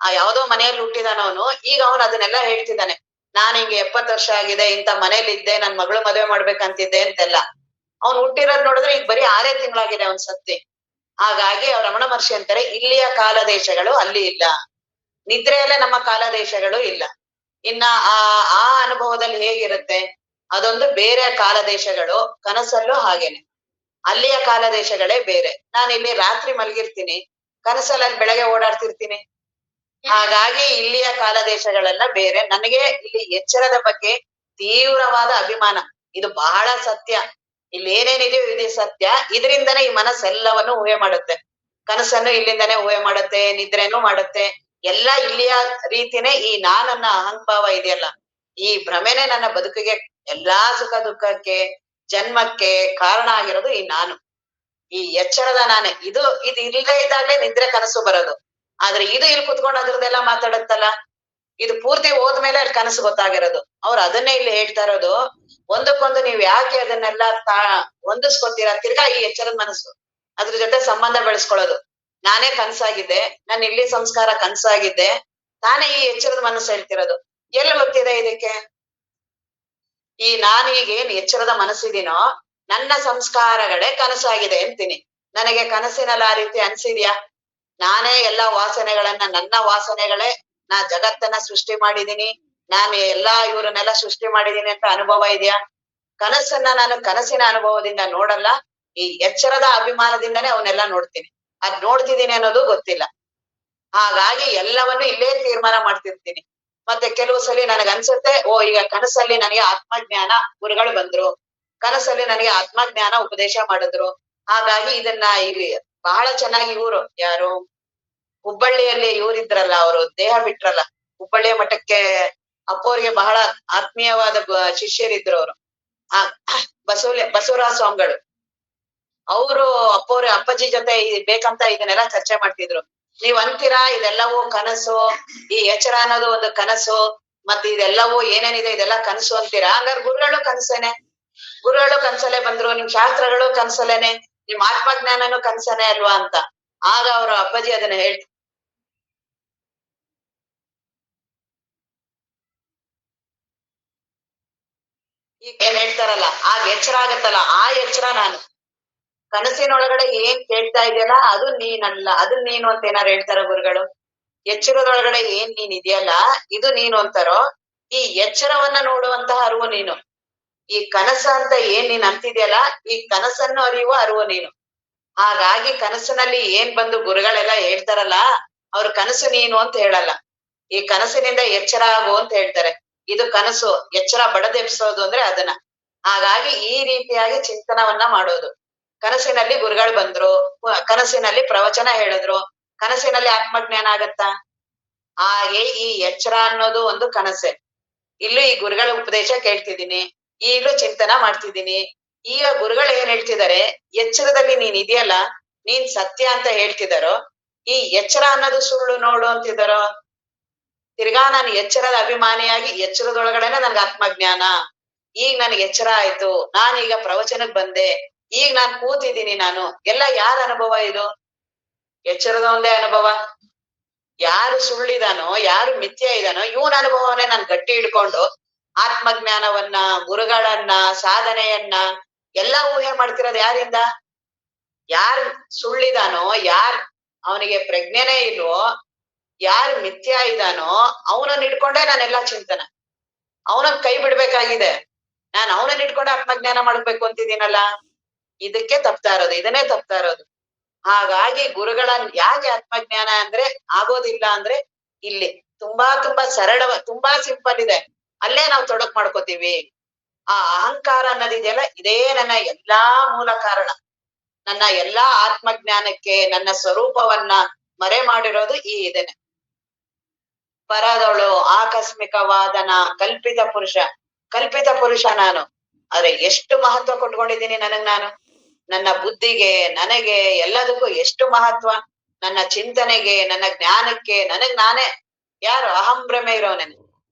ಯಾವ್ದೋ ಮನೆಯಲ್ಲಿ ಹುಟ್ಟಿದಾನವನು. ಈಗ ಅವನು ಅದನ್ನೆಲ್ಲ ಹೇಳ್ತಿದ್ದಾನೆ. ನಾನ್ ಹಿಂಗೆ 70 ವರ್ಷ ಆಗಿದೆ, ಇಂಥ ಮನೇಲಿ ಇದ್ದೆ, ನನ್ ಮಗಳು ಮದುವೆ ಮಾಡ್ಬೇಕಂತಿದ್ದೆ ಅಂತೆಲ್ಲ. ಅವ್ನು ಹುಟ್ಟಿರೋದ್ ನೋಡಿದ್ರೆ ಈಗ ಬರೀ 6 ತಿಂಗಳಾಗಿದೆ ಅವನ್ ಸತ್ತಿ. ಹಾಗಾಗಿ ಅವ್ರ ರಮಣ ಮಹರ್ಷಿ ಅಂತಾರೆ, ಇಲ್ಲಿಯ ಕಾಲ ದೇಶಗಳು ಅಲ್ಲಿ ಇಲ್ಲ, ನಿದ್ರೆಯಲ್ಲೇ ನಮ್ಮ ಕಾಲ ದೇಶಗಳು ಇಲ್ಲ. ಇನ್ನ ಆ ಅನುಭವದಲ್ಲಿ ಹೇಗಿರುತ್ತೆ, ಅದೊಂದು ಬೇರೆ ಕಾಲ ದೇಶಗಳು. ಕನಸಲ್ಲೂ ಹಾಗೇನೆ, ಅಲ್ಲಿಯ ಕಾಲ ದೇಶಗಳೇ ಬೇರೆ. ನಾನು ಇಲ್ಲಿ ರಾತ್ರಿ ಮಲಗಿರ್ತೀನಿ, ಕನಸಲ್ಲಿ ಅಲ್ಲಿ ಬೆಳಗ್ಗೆ ಓಡಾಡ್ತಿರ್ತೀನಿ. ಹಾಗಾಗಿ ಇಲ್ಲಿಯ ಕಾಲ ದೇಶಗಳೆಲ್ಲ ಬೇರೆ. ನನಗೆ ಇಲ್ಲಿ ಎಚ್ಚರದ ಬಗ್ಗೆ ತೀವ್ರವಾದ ಅಭಿಮಾನ. ಇದು ಬಹಳ ಸತ್ಯ. ಇಲ್ಲಿ ಏನೇನಿದೆಯೋ ಇದು ಸತ್ಯ. ಇದರಿಂದನೇ ಈ ಮನಸ್ಸೆಲ್ಲವನ್ನು ಊಹೆ ಮಾಡುತ್ತೆ. ಕನಸನ್ನು ಇಲ್ಲಿಂದನೇ ಊಹೆ ಮಾಡುತ್ತೆ, ನಿದ್ರೆನೂ ಮಾಡುತ್ತೆ. ಎಲ್ಲ ಇಲ್ಲಿಯ ರೀತಿನೇ. ಈ ನಾನನ್ನ ಅಹಂಭಾವ ಇದೆಯಲ್ಲ, ಈ ಭ್ರಮೆನೆ ನನ್ನ ಬದುಕಿಗೆ, ಎಲ್ಲಾ ಸುಖ ದುಃಖಕ್ಕೆ, ಜನ್ಮಕ್ಕೆ ಕಾರಣ ಆಗಿರೋದು ಈ ನಾನು, ಈ ಎಚ್ಚರದ ನಾನೇ. ಇದು ಇಲ್ಲದೆ ಇದ್ದಾಗಲೇ ನಿದ್ರೆ ಕನಸು ಬರೋದು. ಆದ್ರೆ ಇದು ಇಲ್ಲಿ ಕುತ್ಕೊಂಡು ಅದ್ರದ್ದೆಲ್ಲ ಮಾತಾಡುತ್ತಲ್ಲ, ಇದು ಪೂರ್ತಿ ಹೋದ್ಮೇಲೆ ಅಲ್ಲಿ ಕನಸು ಗೊತ್ತಾಗಿರೋದು. ಅವ್ರು ಅದನ್ನೇ ಇಲ್ಲಿ ಹೇಳ್ತಾ ಇರೋದು. ಒಂದಕ್ಕೊಂದು ನೀವ್ ಯಾಕೆ ಅದನ್ನೆಲ್ಲ ಹೊಂದಿಸ್ಕೊತೀರಾ? ತಿರ್ಗಾ ಈ ಎಚ್ಚರದ ಮನಸ್ಸು ಅದ್ರ ಜೊತೆ ಸಂಬಂಧ ಬೆಳೆಸ್ಕೊಳ್ಳೋದು. ನಾನೇ ಕನ್ಸಾಗಿದ್ದೆ, ನನ್ನ ಇಲ್ಲಿ ಸಂಸ್ಕಾರ ಕನ್ಸಾಗಿದ್ದೆ, ತಾನೇ ಈ ಎಚ್ಚರದ ಮನಸ್ಸು ಹೇಳ್ತಿರೋದು. ಎಲ್ಲಿ ಗೊತ್ತಿದೆ ಇದಕ್ಕೆ? ಈ ನಾನು ಈಗೇನ್ ಎಚ್ಚರದ ಮನಸ್ಸಿದೀನೋ, ನನ್ನ ಸಂಸ್ಕಾರಗಳೇ ಕನಸಾಗಿದೆ ಅಂತೀನಿ. ನನಗೆ ಕನಸಿನಲ್ಲಿ ಆ ರೀತಿ ಅನ್ಸಿದ್ಯಾ? ನಾನೇ ಎಲ್ಲಾ ವಾಸನೆಗಳನ್ನ, ನನ್ನ ವಾಸನೆಗಳೇ ನಾ ಜಗತ್ತನ್ನ ಸೃಷ್ಟಿ ಮಾಡಿದೀನಿ, ನಾನು ಎಲ್ಲಾ ಇವ್ರನ್ನೆಲ್ಲ ಸೃಷ್ಟಿ ಮಾಡಿದೀನಿ ಅಂತ ಅನುಭವ ಇದೆಯಾ? ಕನಸನ್ನ ನಾನು ಕನಸಿನ ಅನುಭವದಿಂದ ನೋಡಲ್ಲ, ಈ ಎಚ್ಚರದ ಅಭಿಮಾನದಿಂದನೇ ಅವನ್ನೆಲ್ಲ ನೋಡ್ತೀನಿ. ಅದ್ ನೋಡ್ತಿದೀನಿ ಅನ್ನೋದು ಗೊತ್ತಿಲ್ಲ. ಹಾಗಾಗಿ ಎಲ್ಲವನ್ನು ಇಲ್ಲೇ ತೀರ್ಮಾನ ಮಾಡ್ತಿರ್ತೀನಿ. ಮತ್ತೆ ಕೆಲವು ಸಲ ನನಗ್ ಅನ್ಸುತ್ತೆ, ಈಗ ಕನಸಲ್ಲಿ ನನಗೆ ಆತ್ಮಜ್ಞಾನ ಗುರುಗಳು ಬಂದ್ರು, ಕನಸಲ್ಲಿ ನನಗೆ ಆತ್ಮಜ್ಞಾನ ಉಪದೇಶ ಮಾಡಿದ್ರು, ಹಾಗಾಗಿ ಇದನ್ನ ಇಲ್ಲಿ ಬಹಳ ಚೆನ್ನಾಗಿ ಇವರು ಯಾರು ಹುಬ್ಬಳ್ಳಿಯಲ್ಲಿ ಇವರಿದ್ರಲ್ಲ, ಅವರು ದೇಹ ಬಿಟ್ರಲ್ಲ, ಹುಬ್ಬಳ್ಳಿಯ ಮಠಕ್ಕೆ ಅಪ್ಪೋರಿಗೆ ಬಹಳ ಆತ್ಮೀಯವಾದ ಶಿಷ್ಯರಿದ್ರು ಅವರು. ಆ ಬಸವರಾಜ ಸ್ವಾಮಿಗಳು ಅವರು ಅಪ್ಪಾಜಿ ಜೊತೆ ಬೇಕಂತ ಇದನ್ನೆಲ್ಲ ಚರ್ಚೆ ಮಾಡ್ತಿದ್ರು. ನೀವ್ ಅಂತೀರಾ ಇದೆಲ್ಲವೂ ಕನಸು, ಈ ಎಚ್ಚರ ಅನ್ನೋದು ಒಂದು ಕನಸು, ಮತ್ತೆ ಇದೆಲ್ಲವೂ ಏನೇನಿದೆ ಇದೆಲ್ಲ ಕನಸು ಅಂತೀರಾ, ಹಂಗಾರೆ ಗುರುಗಳು ಕನಸೇನೆ, ಗುರುಗಳು ಕನ್ಸಲ್ಲೇ ಬಂದ್ರು, ನಿಮ್ ಶಾಸ್ತ್ರಗಳು ಕನ್ಸಲ್ಲೇನೆ, ನಿಮ್ ಆತ್ಮಜ್ಞಾನನು ಕನ್ಸನೇ ಅಲ್ವಾ ಅಂತ. ಆಗ ಅವರು ಅಪ್ಪಾಜಿ ಅದನ್ನ ಈಗ ಏನ್ ಹೇಳ್ತಾರಲ್ಲ, ಆಗ ಎಚ್ಚರ ಆಗತ್ತಲ್ಲ, ಆ ಎಚ್ಚರ ನಾನು. ಕನಸಿನೊಳಗಡೆ ಏನ್ ಕೇಳ್ತಾ ಇದೆಯಲ್ಲ ಅದು ನೀನಲ್ಲ, ಅದು ನೀನು ಅಂತ ಏನಾರು ಹೇಳ್ತಾರ ಗುರುಗಳು? ಎಚ್ಚರದೊಳಗಡೆ ಏನ್ ನೀನ್ ಇದೆಯಲ್ಲ ಇದು ನೀನು ಅಂತಾರೋ, ಈ ಎಚ್ಚರವನ್ನ ನೋಡುವಂತಹ ಅರಿವು ನೀನು. ಈ ಕನಸ ಅಂತ ಏನ್ ನೀನ್ ಅಂತಿದ್ಯಲ್ಲ, ಈ ಕನಸನ್ನು ಅರಿಯುವ ಅರಿವು ನೀನು. ಹಾಗಾಗಿ ಕನಸಿನಲ್ಲಿ ಏನ್ ಬಂದು ಗುರುಗಳೆಲ್ಲ ಹೇಳ್ತಾರಲ್ಲ, ಅವ್ರ ಕನಸು ನೀನು ಅಂತ ಹೇಳಲ್ಲ. ಈ ಕನಸಿನಿಂದ ಎಚ್ಚರ ಆಗು ಅಂತ ಹೇಳ್ತಾರೆ. ಇದು ಕನಸು, ಎಚ್ಚರ ಬಡದೆಬ್ಸೋದು ಅಂದ್ರೆ ಅದನ್ನ. ಹಾಗಾಗಿ ಈ ರೀತಿಯಾಗಿ ಚಿಂತನವನ್ನ ಮಾಡೋದು. ಕನಸಿನಲ್ಲಿ ಗುರುಗಳು ಬಂದ್ರು, ಕನಸಿನಲ್ಲಿ ಪ್ರವಚನ ಹೇಳಿದ್ರು, ಕನಸಿನಲ್ಲಿ ಆತ್ಮಜ್ಞಾನ ಆಗತ್ತಾ? ಹಾಗೆ ಈ ಎಚ್ಚರ ಅನ್ನೋದು ಒಂದು ಕನಸೆ. ಇಲ್ಲೂ ಈ ಗುರುಗಳ ಉಪದೇಶ ಕೇಳ್ತಿದ್ದೀನಿ, ಈಗಲೂ ಚಿಂತನ ಮಾಡ್ತಿದ್ದೀನಿ. ಈಗ ಗುರುಗಳು ಏನ್ ಹೇಳ್ತಿದ್ದಾರೆ, ಎಚ್ಚರದಲ್ಲಿ ನೀನ್ ಇದೆಯಲ್ಲ, ನೀನ್ ಸತ್ಯ ಅಂತ ಹೇಳ್ತಿದಾರೋ, ಈ ಎಚ್ಚರ ಅನ್ನೋದು ಸುಳ್ಳು ನೋಡು ಅಂತಿದಾರೋ? ತಿರ್ಗಾ ನಾನು ಎಚ್ಚರದ ಅಭಿಮಾನಿಯಾಗಿ ಎಚ್ಚರದೊಳಗಡೆನೆ ನನ್ಗೆ ಆತ್ಮಜ್ಞಾನ, ಈಗ ನನ್ಗೆ ಎಚ್ಚರ ಆಯ್ತು, ನಾನೀಗ ಪ್ರವಚನಕ್ ಬಂದೆ, ಈಗ ನಾನ್ ಕೂತಿದ್ದೀನಿ, ನಾನು ಎಲ್ಲ ಯಾರ ಅನುಭವ ಇದು? ಎಚ್ಚರದ ಒಂದೇ ಅನುಭವ. ಯಾರು ಸುಳ್ಳಿದಾನೋ, ಯಾರು ಮಿಥ್ಯ ಇದಾನೋ ಇವನ ಅನುಭವನೇ ನಾನು ಗಟ್ಟಿ ಹಿಡ್ಕೊಂಡು ಆತ್ಮಜ್ಞಾನವನ್ನ, ಗುರುಗಳನ್ನ, ಸಾಧನೆಯನ್ನ ಎಲ್ಲ ಊಹೆ ಮಾಡ್ತಿರೋದು ಯಾರಿಂದ? ಯಾರ್ ಸುಳ್ಳಿದಾನೋ, ಅವನಿಗೆ ಪ್ರಜ್ಞೆನೇ ಇಲ್ವೋ, ಯಾರು ಮಿಥ್ಯ ಇದಾನೋ ಅವನನ್ನ ಇಟ್ಕೊಂಡೇ ನಾನೆಲ್ಲಾ ಚಿಂತನ. ಅವನನ್ನ ಕೈ ಬಿಡ್ಬೇಕಾಗಿದೆ, ನಾನು ಅವನನ್ನ ಇಟ್ಕೊಂಡು ಆತ್ಮಜ್ಞಾನ ಮಾಡ್ಬೇಕು ಅಂತಿದ್ದೀನಲ್ಲ. ಇದಕ್ಕೆ ತಪ್ತಾ ಇರೋದು, ಇದನ್ನೇ ತಪ್ತಾ ಇರೋದು. ಹಾಗಾಗಿ ಗುರುಗಳನ್ನ ಯಾಕೆ ಆತ್ಮಜ್ಞಾನ ಅಂದ್ರೆ ಆಗೋದಿಲ್ಲ ಅಂದ್ರೆ, ಇಲ್ಲಿ ತುಂಬಾ ಸರಳ, ತುಂಬಾ ಸಿಂಪಲ್ ಇದೆ, ಅಲ್ಲೇ ನಾವು ತೊಡಕ್ ಮಾಡ್ಕೋತೀವಿ. ಆ ಅಹಂಕಾರ ಅನ್ನೋದಿದೆಯಲ್ಲ, ಇದೇ ನನ್ನ ಎಲ್ಲಾ ಮೂಲ ಕಾರಣ. ನನ್ನ ಎಲ್ಲಾ ಆತ್ಮಜ್ಞಾನಕ್ಕೆ ನನ್ನ ಸ್ವರೂಪವನ್ನ ಮರೆ ಮಾಡಿರೋದು ಈ ಇದನ್ನೇ. ಪರದೊಳು ಆಕಸ್ಮಿಕವಾದನ ಕಲ್ಪಿತ ಪುರುಷ ನಾನು. ಆದ್ರೆ ಎಷ್ಟು ಮಹತ್ವ ಕೊಟ್ಕೊಂಡಿದ್ದೀನಿ ನಾನು. ನನ್ನ ಬುದ್ಧಿಗೆ, ನನಗೆ, ಎಲ್ಲದಕ್ಕೂ ಎಷ್ಟು ಮಹತ್ವ. ನನ್ನ ಚಿಂತನೆಗೆ, ನನ್ನ ಜ್ಞಾನಕ್ಕೆ, ನಾನೇ ಯಾರು? ಅಹಂಭ್ರಮೆ ಇರೋನೆ,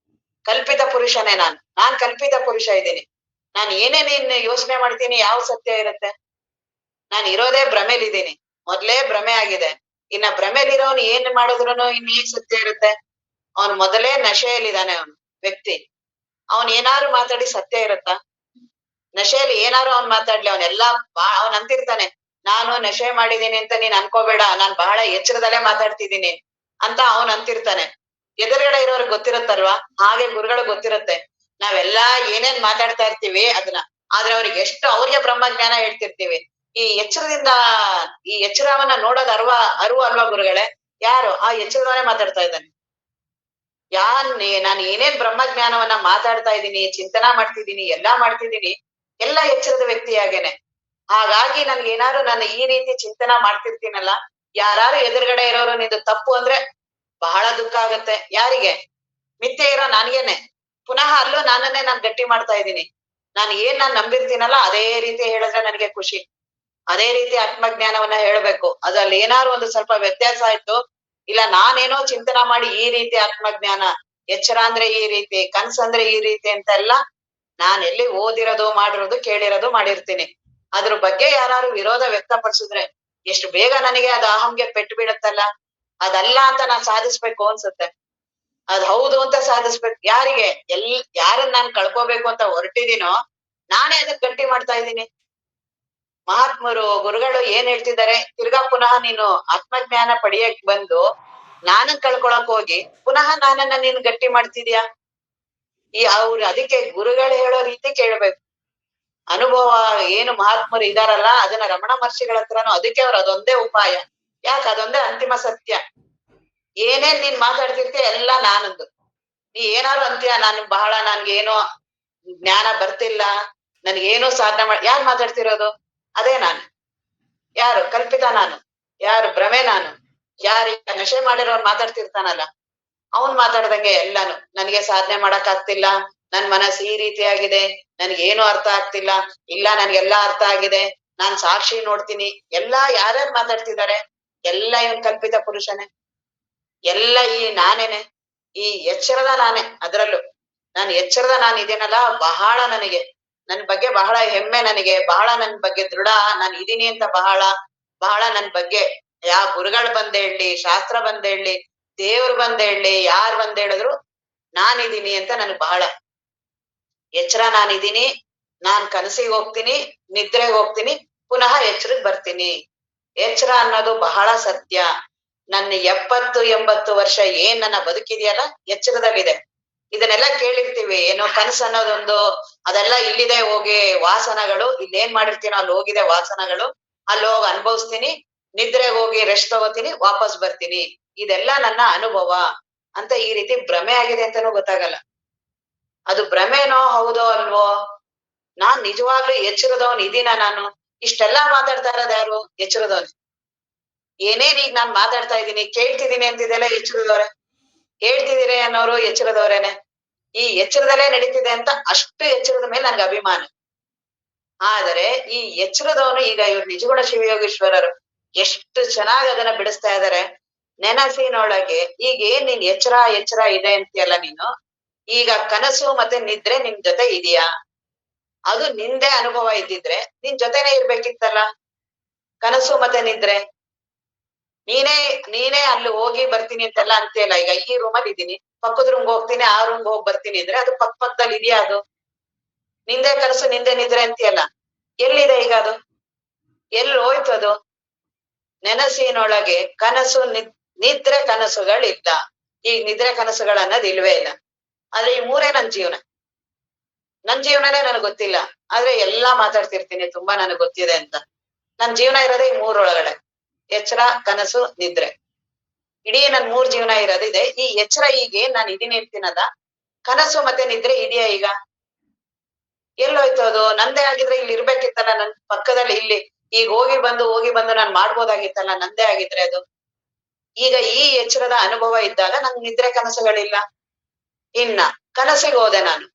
ಕಲ್ಪಿತ ಪುರುಷನೇ ನಾನ್ ಕಲ್ಪಿತ ಪುರುಷ ಇದ್ದೀನಿ. ನಾನು ಏನೇನೇನ್ ಯೋಚನೆ ಮಾಡ್ತೀನಿ, ಯಾವ ಸತ್ಯ ಇರುತ್ತೆ? ನಾನು ಇರೋದೇ ಭ್ರಮೆಲಿದ್ದೀನಿ, ಮೊದ್ಲೇ ಭ್ರಮೆ ಆಗಿದೆ. ಇನ್ನ ಭ್ರಮೆಲಿರೋನು ಏನ್ ಮಾಡಿದ್ರುನು ಇನ್ ಈಗ ಸತ್ಯ ಇರುತ್ತೆ? ಅವನ್ ಮೊದಲೇ ನಶೆಯಲ್ಲಿದ್ದಾನೆ ಅವನು ವ್ಯಕ್ತಿ. ಅವನ್ ಏನಾರು ಮಾತಾಡಿ ಸತ್ಯ ಇರುತ್ತಾ? ನಶೆಯಲ್ಲಿ ಏನಾರು ಅವ್ನ್ ಮಾತಾಡ್ಲಿ, ಅವನೆಲ್ಲಾ ಅವನ್ ಅಂತಿರ್ತಾನೆ, ನಾನು ನಶೆ ಮಾಡಿದೀನಿ ಅಂತ ನೀನ್ ಅನ್ಕೋಬೇಡ, ನಾನ್ ಬಹಳ ಎಚ್ಚರದಲ್ಲೇ ಮಾತಾಡ್ತಿದ್ದೀನಿ ಅಂತ ಅವನ್ ಅಂತಿರ್ತಾನೆ. ಎದುರುಗಡೆ ಇರೋರ್ಗ್ ಗೊತ್ತಿರುತ್ತಲ್ವಾ? ಹಾಗೆ ಗುರುಗಳಿಗೆ ಗೊತ್ತಿರುತ್ತೆ, ನಾವೆಲ್ಲಾ ಏನೇನ್ ಮಾತಾಡ್ತಾ ಇರ್ತೀವಿ ಅದನ್ನ. ಆದ್ರೆ ಅವ್ರಿಗೆ ಅವ್ರಿಗೆ ಬ್ರಹ್ಮಜ್ಞಾನ ಹೇಳ್ತಿರ್ತೀವಿ. ಈ ಎಚ್ಚರದಿಂದ, ಈ ಎಚ್ಚರವನ್ನ ನೋಡೋದ್ ಅರಿವು ಅಲ್ವಾ ಗುರುಗಳೇ? ಯಾರು ಆ ಎಚ್ಚರದವನೇ ಮಾತಾಡ್ತಾ ಇದ್ದಾನೆ. ನಾನು ಏನೇನ್ ಬ್ರಹ್ಮಜ್ಞಾನವನ್ನ ಮಾತಾಡ್ತಾ ಇದ್ದೀನಿ, ಚಿಂತನ ಮಾಡ್ತಿದ್ದೀನಿ, ಎಲ್ಲಾ ಮಾಡ್ತಿದ್ದೀನಿ, ಎಲ್ಲ ಎಚ್ಚರದ ವ್ಯಕ್ತಿಯಾಗೇನೆ. ಹಾಗಾಗಿ ನನ್ಗೆ ಏನಾದ್ರು ನಾನು ಈ ರೀತಿ ಚಿಂತನ ಮಾಡ್ತಿರ್ತೀನಲ್ಲ, ಯಾರು ಎದುರುಗಡೆ ಇರೋರು ನಿಂದು ತಪ್ಪು ಅಂದ್ರೆ ಬಹಳ ದುಃಖ ಆಗತ್ತೆ. ಯಾರಿಗೆ? ಮಿಥ್ಯೆ ಇರೋ ನನ್ಗೇನೆ. ಪುನಃ ಅಲ್ಲೂ ನಾನನ್ನೇ ನಾನ್ ಗಟ್ಟಿ ಮಾಡ್ತಾ ಇದ್ದೀನಿ. ನಾನ್ ನಂಬಿರ್ತೀನಲ್ಲ ಅದೇ ರೀತಿ ಹೇಳಿದ್ರೆ ನನಗೆ ಖುಷಿ. ಅದೇ ರೀತಿ ಆತ್ಮಜ್ಞಾನವನ್ನ ಹೇಳ್ಬೇಕು. ಅದ್ರಲ್ಲಿ ಏನಾದ್ರು ಒಂದು ಸ್ವಲ್ಪ ವ್ಯತ್ಯಾಸ ಆಯ್ತು, ಇಲ್ಲ ನಾನೇನೋ ಚಿಂತನ ಮಾಡಿ ಈ ರೀತಿ ಆತ್ಮಜ್ಞಾನ, ಎಚ್ಚರ ಅಂದ್ರೆ ಈ ರೀತಿ, ಕನ್ಸಂದ್ರೆ ಈ ರೀತಿ ಅಂತ ಎಲ್ಲ ನಾನ್ ಎಲ್ಲಿ ಓದಿರೋದು, ಮಾಡಿರೋದು, ಕೇಳಿರೋದು, ಮಾಡಿರ್ತೀನಿ. ಅದ್ರ ಬಗ್ಗೆ ಯಾರು ವಿರೋಧ ವ್ಯಕ್ತಪಡಿಸಿದ್ರೆ ಎಷ್ಟು ಬೇಗ ನನಗೆ ಅದು ಅಹಂಗೆ ಪೆಟ್ಟು ಬೀಳತ್ತಲ್ಲ. ಅದಲ್ಲ ಅಂತ ನಾನ್ ಸಾಧಿಸ್ಬೇಕು ಅನ್ಸುತ್ತೆ. ಅದ್ ಹೌದು ಅಂತ ಸಾಧಿಸ್ಬೇಕು. ಯಾರಿಗೆ? ಯಾರನ್ನ ನಾನ್ ಕಳ್ಕೋಬೇಕು ಅಂತ ಹೊರಟಿದೀನೋ ನಾನೇ ಅದನ್ನ ಗಟ್ಟಿ ಮಾಡ್ತಾ ಇದ್ದೀನಿ. ಮಹಾತ್ಮರು, ಗುರುಗಳು ಏನ್ ಹೇಳ್ತಿದ್ದಾರೆ, ತಿರ್ಗಾ ಪುನಃ ನೀನು ಆತ್ಮಜ್ಞಾನ ಪಡೆಯಕ್ ಬಂದು ನಾನನ್ ಕಳ್ಕೊಳಕ್ ಹೋಗಿ ಪುನಃ ನಾನನ್ನ ನೀನ್ ಗಟ್ಟಿ ಮಾಡ್ತಿದ್ಯಾ? ಅದಕ್ಕೆ ಗುರುಗಳು ಹೇಳೋ ರೀತಿ ಕೇಳ್ಬೇಕು. ಅನುಭವ ಏನು ಮಹಾತ್ಮರು ಇದಾರಲ್ಲ, ಅದನ್ನ ರಮಣ ಮಹರ್ಷಿಗಳ ಹತ್ರನು, ಅದಕ್ಕೆ ಅವ್ರು ಅದೊಂದೇ ಉಪಾಯ. ಯಾಕೆ? ಅದೊಂದೇ ಅಂತಿಮ ಸತ್ಯ. ಏನೇನ್ ನೀನ್ ಮಾತಾಡ್ತಿರ್ತೀಯ ಎಲ್ಲ ನಾನಂದು. ನೀ ಏನಾರು ಅಂತೀಯ, ನನ್ಗೇನೋ ಜ್ಞಾನ ಬರ್ತಿಲ್ಲ, ನನ್ಗೇನೋ ಸಾಧನೆ ಯಾರು ಮಾತಾಡ್ತಿರೋದು? ಅದೇ ನಾನು. ಯಾರು? ಕಲ್ಪಿತ ನಾನು. ಯಾರು ಭ್ರಮೆ ನಾನು. ಯಾರೀಗ ನಶೆ ಮಾಡಿರೋರು ಮಾತಾಡ್ತಿರ್ತಾನಲ್ಲ, ಅವನ್ ಮಾತಾಡ್ದಂಗೆ ಎಲ್ಲಾನು. ನನಗೆ ಸಾಧನೆ ಮಾಡಕ್ ಆಗ್ತಿಲ್ಲ, ನನ್ ಮನಸ್ಸು ಈ ರೀತಿಯಾಗಿದೆ, ನನ್ಗೇನು ಅರ್ಥ ಆಗ್ತಿಲ್ಲ, ಇಲ್ಲ ನನ್ಗೆಲ್ಲಾ ಅರ್ಥ ಆಗಿದೆ, ನಾನ್ ಸಾಕ್ಷಿ ನೋಡ್ತೀನಿ, ಎಲ್ಲಾ ಯಾರ್ಯಾರು ಮಾತಾಡ್ತಿದ್ದಾರೆ, ಎಲ್ಲ ಇವನ್ ಕಲ್ಪಿತ ಪುರುಷನೇ, ಎಲ್ಲ ಈ ನಾನೇನೆ, ಈ ಎಚ್ಚರದ ನಾನೇ. ಅದ್ರಲ್ಲೂ ನಾನು ಎಚ್ಚರದ ನಾನು ಇದೀನಲ್ಲ, ಬಹಳ ನನಗೆ ನನ್ ಬಗ್ಗೆ ಬಹಳ ಹೆಮ್ಮೆ, ನನಗೆ ಬಹಳ ನನ್ ಬಗ್ಗೆ ದೃಢ ನಾನು ಇದೀನಿ ಅಂತ ಬಹಳ ಬಹಳ ನನ್ ಬಗ್ಗೆ ಯಾವ ಗುರುಗಳು ಬಂದ್ ಹೇಳಿ, ಶಾಸ್ತ್ರ ಬಂದ್ ಹೇಳಿ, ದೇವ್ರು ಬಂದ್ ಹೇಳಿ, ಯಾರ್ ಬಂದ್ ಹೇಳಿದ್ರು ನಾನಿದೀನಿ ಅಂತ ನನ್ಗೆ ಬಹಳ ಎಚ್ಚರ. ನಾನಿದೀನಿ, ನಾನ್ ಕನಸಿಗೆ ಹೋಗ್ತೀನಿ, ನಿದ್ರೆಗೆ ಹೋಗ್ತೀನಿ, ಪುನಃ ಎಚ್ಚರಕ್ಕೆ ಬರ್ತೀನಿ. ಎಚ್ಚರ ಅನ್ನೋದು ಬಹಳ ಸತ್ಯ. ನನ್ನ 70-80 ವರ್ಷ ಏನ್ ನನ್ನ ಬದುಕಿದೆಯಲ್ಲ ಎಚ್ಚರದಲ್ಲಿದೆ. ಇದನ್ನೆಲ್ಲ ಕೇಳಿರ್ತೀವಿ, ಏನೋ ಕನಸು ಅನ್ನೋದೊಂದು, ಅದೆಲ್ಲ ಇಲ್ಲಿದೆ ಹೋಗಿ ವಾಸನಗಳು, ಇಲ್ಲೇನ್ ಮಾಡಿರ್ತೀನೋ ಅಲ್ಲಿ ಹೋಗಿದೆ ವಾಸನಗಳು, ಅಲ್ಲಿ ಹೋಗಿ ಅನುಭವಿಸ್ತೀನಿ, ನಿದ್ರೆಗೆ ಹೋಗಿ ರೆಸ್ಟ್ ತಗೋತೀನಿ, ವಾಪಸ್ ಬರ್ತೀನಿ, ಇದೆಲ್ಲ ನನ್ನ ಅನುಭವ ಅಂತ ಈ ರೀತಿ ಭ್ರಮೆ ಆಗಿದೆ ಅಂತಾನೂ ಗೊತ್ತಾಗಲ್ಲ. ಅದು ಭ್ರಮೆನೋ ಹೌದೋ ಅಲ್ವೋ, ನಾನ್ ನಿಜವಾಗ್ಲೂ ಎಚ್ಚರದವನ್ ಇದೀನ ನಾನು. ಇಷ್ಟೆಲ್ಲಾ ಮಾತಾಡ್ತಾ ಇರೋದು ಯಾರು? ಎಚ್ಚರದವನ್. ಏನೇನ್ ಈಗ ನಾನ್ ಮಾತಾಡ್ತಾ ಇದ್ದೀನಿ, ಕೇಳ್ತಿದ್ದೀನಿ ಅಂತಿದೆಲ್ಲ ಎಚ್ಚರದವ್ರೆ, ಹೇಳ್ತಿದ್ದೀರಿ ಅನ್ನೋರು ಎಚ್ಚರದವ್ರೇನೆ. ಈ ಎಚ್ಚರದಲ್ಲೇ ನಡೀತಿದೆ ಅಂತ ಅಷ್ಟು ಎಚ್ಚರದ ಮೇಲೆ ನನ್ಗೆ ಅಭಿಮಾನ. ಆದರೆ ಈ ಎಚ್ಚರದವನು ಈಗ ಇವ್ರು ನಿಜಗುಣ ಶಿವಯೋಗೀಶ್ವರರು ಎಷ್ಟು ಚೆನ್ನಾಗಿ ಅದನ್ನ ಬಿಡಿಸ್ತಾ ಇದಾರೆ. ನೆನಸಿನೊಳಗೆ ಈಗ ಏನ್ ನೀನ್ ಎಚ್ಚರ ಎಚ್ಚರ ಇದೆ ಅಂತೀಯಲ್ಲ ನೀನು, ಈಗ ಕನಸು ಮತ್ತೆ ನಿದ್ರೆ ನಿನ್ ಜೊತೆ ಇದೆಯಾ? ಅದು ನಿಂದೇ ಅನುಭವ ಇದ್ದಿದ್ರೆ ನಿನ್ ಜೊತೆನೆ ಇರ್ಬೇಕಿತ್ತಲ್ಲ. ಕನಸು ಮತ್ತೆ ನಿದ್ರೆ ನೀನೇ ಅಲ್ಲಿ ಹೋಗಿ ಬರ್ತೀನಿ ಅಂತೆಲ್ಲ ಅಂತೀಯಲ್ಲ. ಈಗ ಈ ರೂಮಲ್ಲಿ ಇದ್ದೀನಿ, ಪಕ್ಕದ ರೂಮ್ಗೆ ಹೋಗ್ತೀನಿ, ಆ ರೂಮ್ಗೆ ಹೋಗಿ ಬರ್ತೀನಿ ಅಂದ್ರೆ ಅದು ಪಕ್ಕದಲ್ಲಿ ಇದೆಯಾ? ಅದು ನಿಂದೆ ಕನಸು ನಿಂದೆ ನಿದ್ರೆ ಅಂತೀಯಲ್ಲ, ಎಲ್ಲಿದೆ ಈಗ ಅದು? ಎಲ್ಲಿ ಹೋಯ್ತು ಅದು? ನೆನಸಿನೊಳಗೆ ಕನಸು ನಿದ್ರೆ ಕನಸುಗಳಿಲ್ಲ. ಈಗ ನಿದ್ರೆ ಕನಸುಗಳು ಅನ್ನೋದು ಇಲ್ವೇ ಇಲ್ಲ. ಆದ್ರೆ ಈ ಮೂರೇ ನನ್ ಜೀವನನೇ ನನಗ್ ಗೊತ್ತಿಲ್ಲ, ಆದ್ರೆ ಎಲ್ಲಾ ಮಾತಾಡ್ತಿರ್ತೀನಿ ತುಂಬಾ ನನಗ್ ಗೊತ್ತಿದೆ ಅಂತ. ನನ್ ಜೀವನ ಇರೋದೇ ಈ ಮೂರೊಳಗಡೆ, ಎಚ್ಚರ, ಕನಸು, ನಿದ್ರೆ. ಇಡೀ ನನ್ 3 ಜೀವನ ಇರೋದಿದೆ. ಈ ಎಚ್ಚರ ಈಗೇನ್ ನಾನು ಇದೀನಿ ಅಂತೀನದ, ಕನಸು ಮತ್ತೆ ನಿದ್ರೆ ಇದೆಯಾ ಈಗ? ಎಲ್ಲೋಯ್ತು ಅದು? ನಂದೇ ಆಗಿದ್ರೆ ಇಲ್ಲಿ ಇರ್ಬೇಕಿತ್ತಲ್ಲ, ನನ್ ಪಕ್ಕದಲ್ಲಿ ಇಲ್ಲಿ ಈಗ ಹೋಗಿ ಬಂದು ನಾನ್ ಮಾಡ್ಬೋದಾಗಿತ್ತಲ್ಲ, ನಂದೇ ಆಗಿದ್ರೆ ಅದು. ಈಗ ಈ ಎಚ್ಚರದ ಅನುಭವ ಇದ್ದಾಗ ನಂಗ್ ನಿದ್ರೆ ಕನಸುಗಳಿಲ್ಲ. ಇನ್ನ ಕನಸಿಗೆ ಹೋದೆ ನಾನು,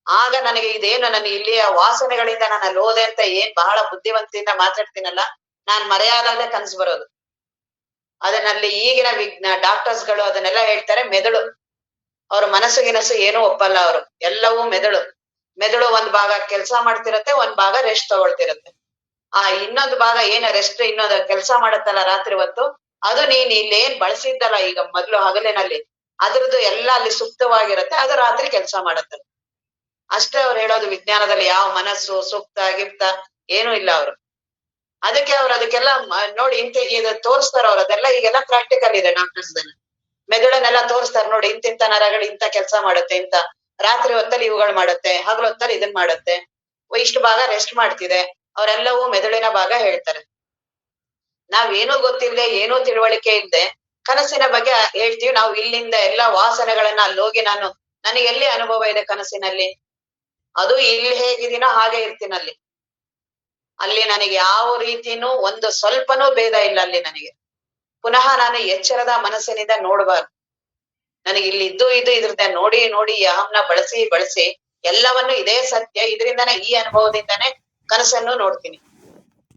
ಆಗ ನನಗೆ ಇದೇನು ನನ್ನ ಇಲ್ಲಿಯ ವಾಸನೆಗಳಿಂದ ನಾನು ಅಲ್ಲಿ ಹೋದೆ ಅಂತ ಏನ್ ಬಹಳ ಬುದ್ಧಿವಂತಿಯಿಂದ ಮಾತಾಡ್ತೀನಲ್ಲ, ನಾನ್ ಮರೆಯಾಗದೆ ಕನಸು ಬರೋದು. ಅದನ್ನಲ್ಲಿ ಈಗಿನ ಡಾಕ್ಟರ್ಸ್ಗಳು ಅದನ್ನೆಲ್ಲ ಹೇಳ್ತಾರೆ, ಮೆದುಳು. ಅವ್ರ ಮನಸ್ಸು ಗಿನಸ್ಸು ಏನೂ ಒಪ್ಪಲ್ಲ ಅವರು, ಎಲ್ಲವೂ ಮೆದುಳು ಒಂದ್ ಭಾಗ ಕೆಲಸ ಮಾಡ್ತಿರತ್ತೆ, ಒಂದ್ ಭಾಗ ರೆಸ್ಟ್ ತಗೊಳ್ತಿರತ್ತೆ. ಆ ಇನ್ನೊಂದು ಭಾಗ ಏನ ರೆಸ್ಟ್ ಇನ್ನೊಂದು ಕೆಲಸ ಮಾಡತ್ತಲ್ಲ ರಾತ್ರಿ ಹೊತ್ತು, ಅದು ನೀನ್ ಇಲ್ಲೇನ್ ಬಳಸಿದ್ದಲ್ಲ ಈಗ ಮೊದ್ಲು ಹಗಲಿನಲ್ಲಿ, ಅದ್ರದ್ದು ಎಲ್ಲ ಅಲ್ಲಿ ಸುಪ್ತವಾಗಿರತ್ತೆ, ಅದು ರಾತ್ರಿ ಕೆಲಸ ಮಾಡತ್ತೆ. ಅಷ್ಟೇ ಅವ್ರು ಹೇಳೋದು. ವಿಜ್ಞಾನದಲ್ಲಿ ಯಾವ ಮನಸ್ಸು ಸುಪ್ತ ಗಿಪ್ತ ಏನೂ ಇಲ್ಲ ಅವರು. ಅದಕ್ಕೆ ಅವ್ರು ಅದಕ್ಕೆಲ್ಲ ನೋಡಿ ಇದು ತೋರಿಸ್ತಾರ ಅವ್ರು. ಅದೆಲ್ಲ ಈಗೆಲ್ಲ ಪ್ರಾಕ್ಟಿಕಲ್ ಇದೆ ಡಾಕ್ಟರ್ಸ್ ದಲ್ಲಿ. ಮೆದುಳನ್ನೆಲ್ಲ ತೋರಿಸ್ತಾರೆ ನೋಡಿ, ಇಂತಿಂತ ನರಗಳು ಇಂತ ಕೆಲಸ ಮಾಡುತ್ತೆ, ಇಂತ ರಾತ್ರಿ ಹೊತ್ತಲ್ಲಿ ಇವುಗಳು ಮಾಡುತ್ತೆ, ಹಗಲು ಹೊತ್ತಲ್ಲಿ ಇದನ್ ಮಾಡುತ್ತೆ, ಇಷ್ಟು ಭಾಗ ರೆಸ್ಟ್ ಮಾಡ್ತಿದೆ, ಅವರೆಲ್ಲವೂ ಮೆದುಳಿನ ಭಾಗ ಹೇಳ್ತಾರೆ. ನಾವೇನೂ ಗೊತ್ತಿಲ್ಲದೆ, ಏನೂ ತಿಳುವಳಿಕೆ ಇಲ್ಲದೆ ಕನಸಿನ ಬಗ್ಗೆ ಹೇಳ್ತೀವಿ ನಾವು. ಇಲ್ಲಿಂದ ಎಲ್ಲಾ ವಾಸನೆಗಳನ್ನ ಅಲ್ಲಿ ಹೋಗಿ ನನಗೆ ಎಲ್ಲಿ ಅನುಭವ ಇದೆ ಕನಸಿನಲ್ಲಿ? ಅದು ಇಲ್ಲಿ ಹೇಗಿದ್ದೀನೋ ಹಾಗೆ ಇರ್ತೀನಲ್ಲಿ. ಅಲ್ಲಿ ನನಗೆ ಯಾವ ರೀತಿನೂ ಒಂದು ಸ್ವಲ್ಪನೂ ಭೇದ ಇಲ್ಲ ಅಲ್ಲಿ ನನಗೆ. ಪುನಃ ನಾನು ಎಚ್ಚರದ ಮನಸ್ಸಿನಿಂದ ನೋಡ್ಬಾರ್ದು. ನನಗೆ ಇಲ್ಲಿ ಇದು ಇದ್ರದ್ದೇ ನೋಡಿ ಈ ಅಹಂನ ಬಳಸಿ ಎಲ್ಲವನ್ನು ಇದೇ ಸತ್ಯ, ಇದರಿಂದಾನೇ ಈ ಅನುಭವದಿಂದಾನೇ ಕನಸನ್ನು ನೋಡ್ತೀನಿ.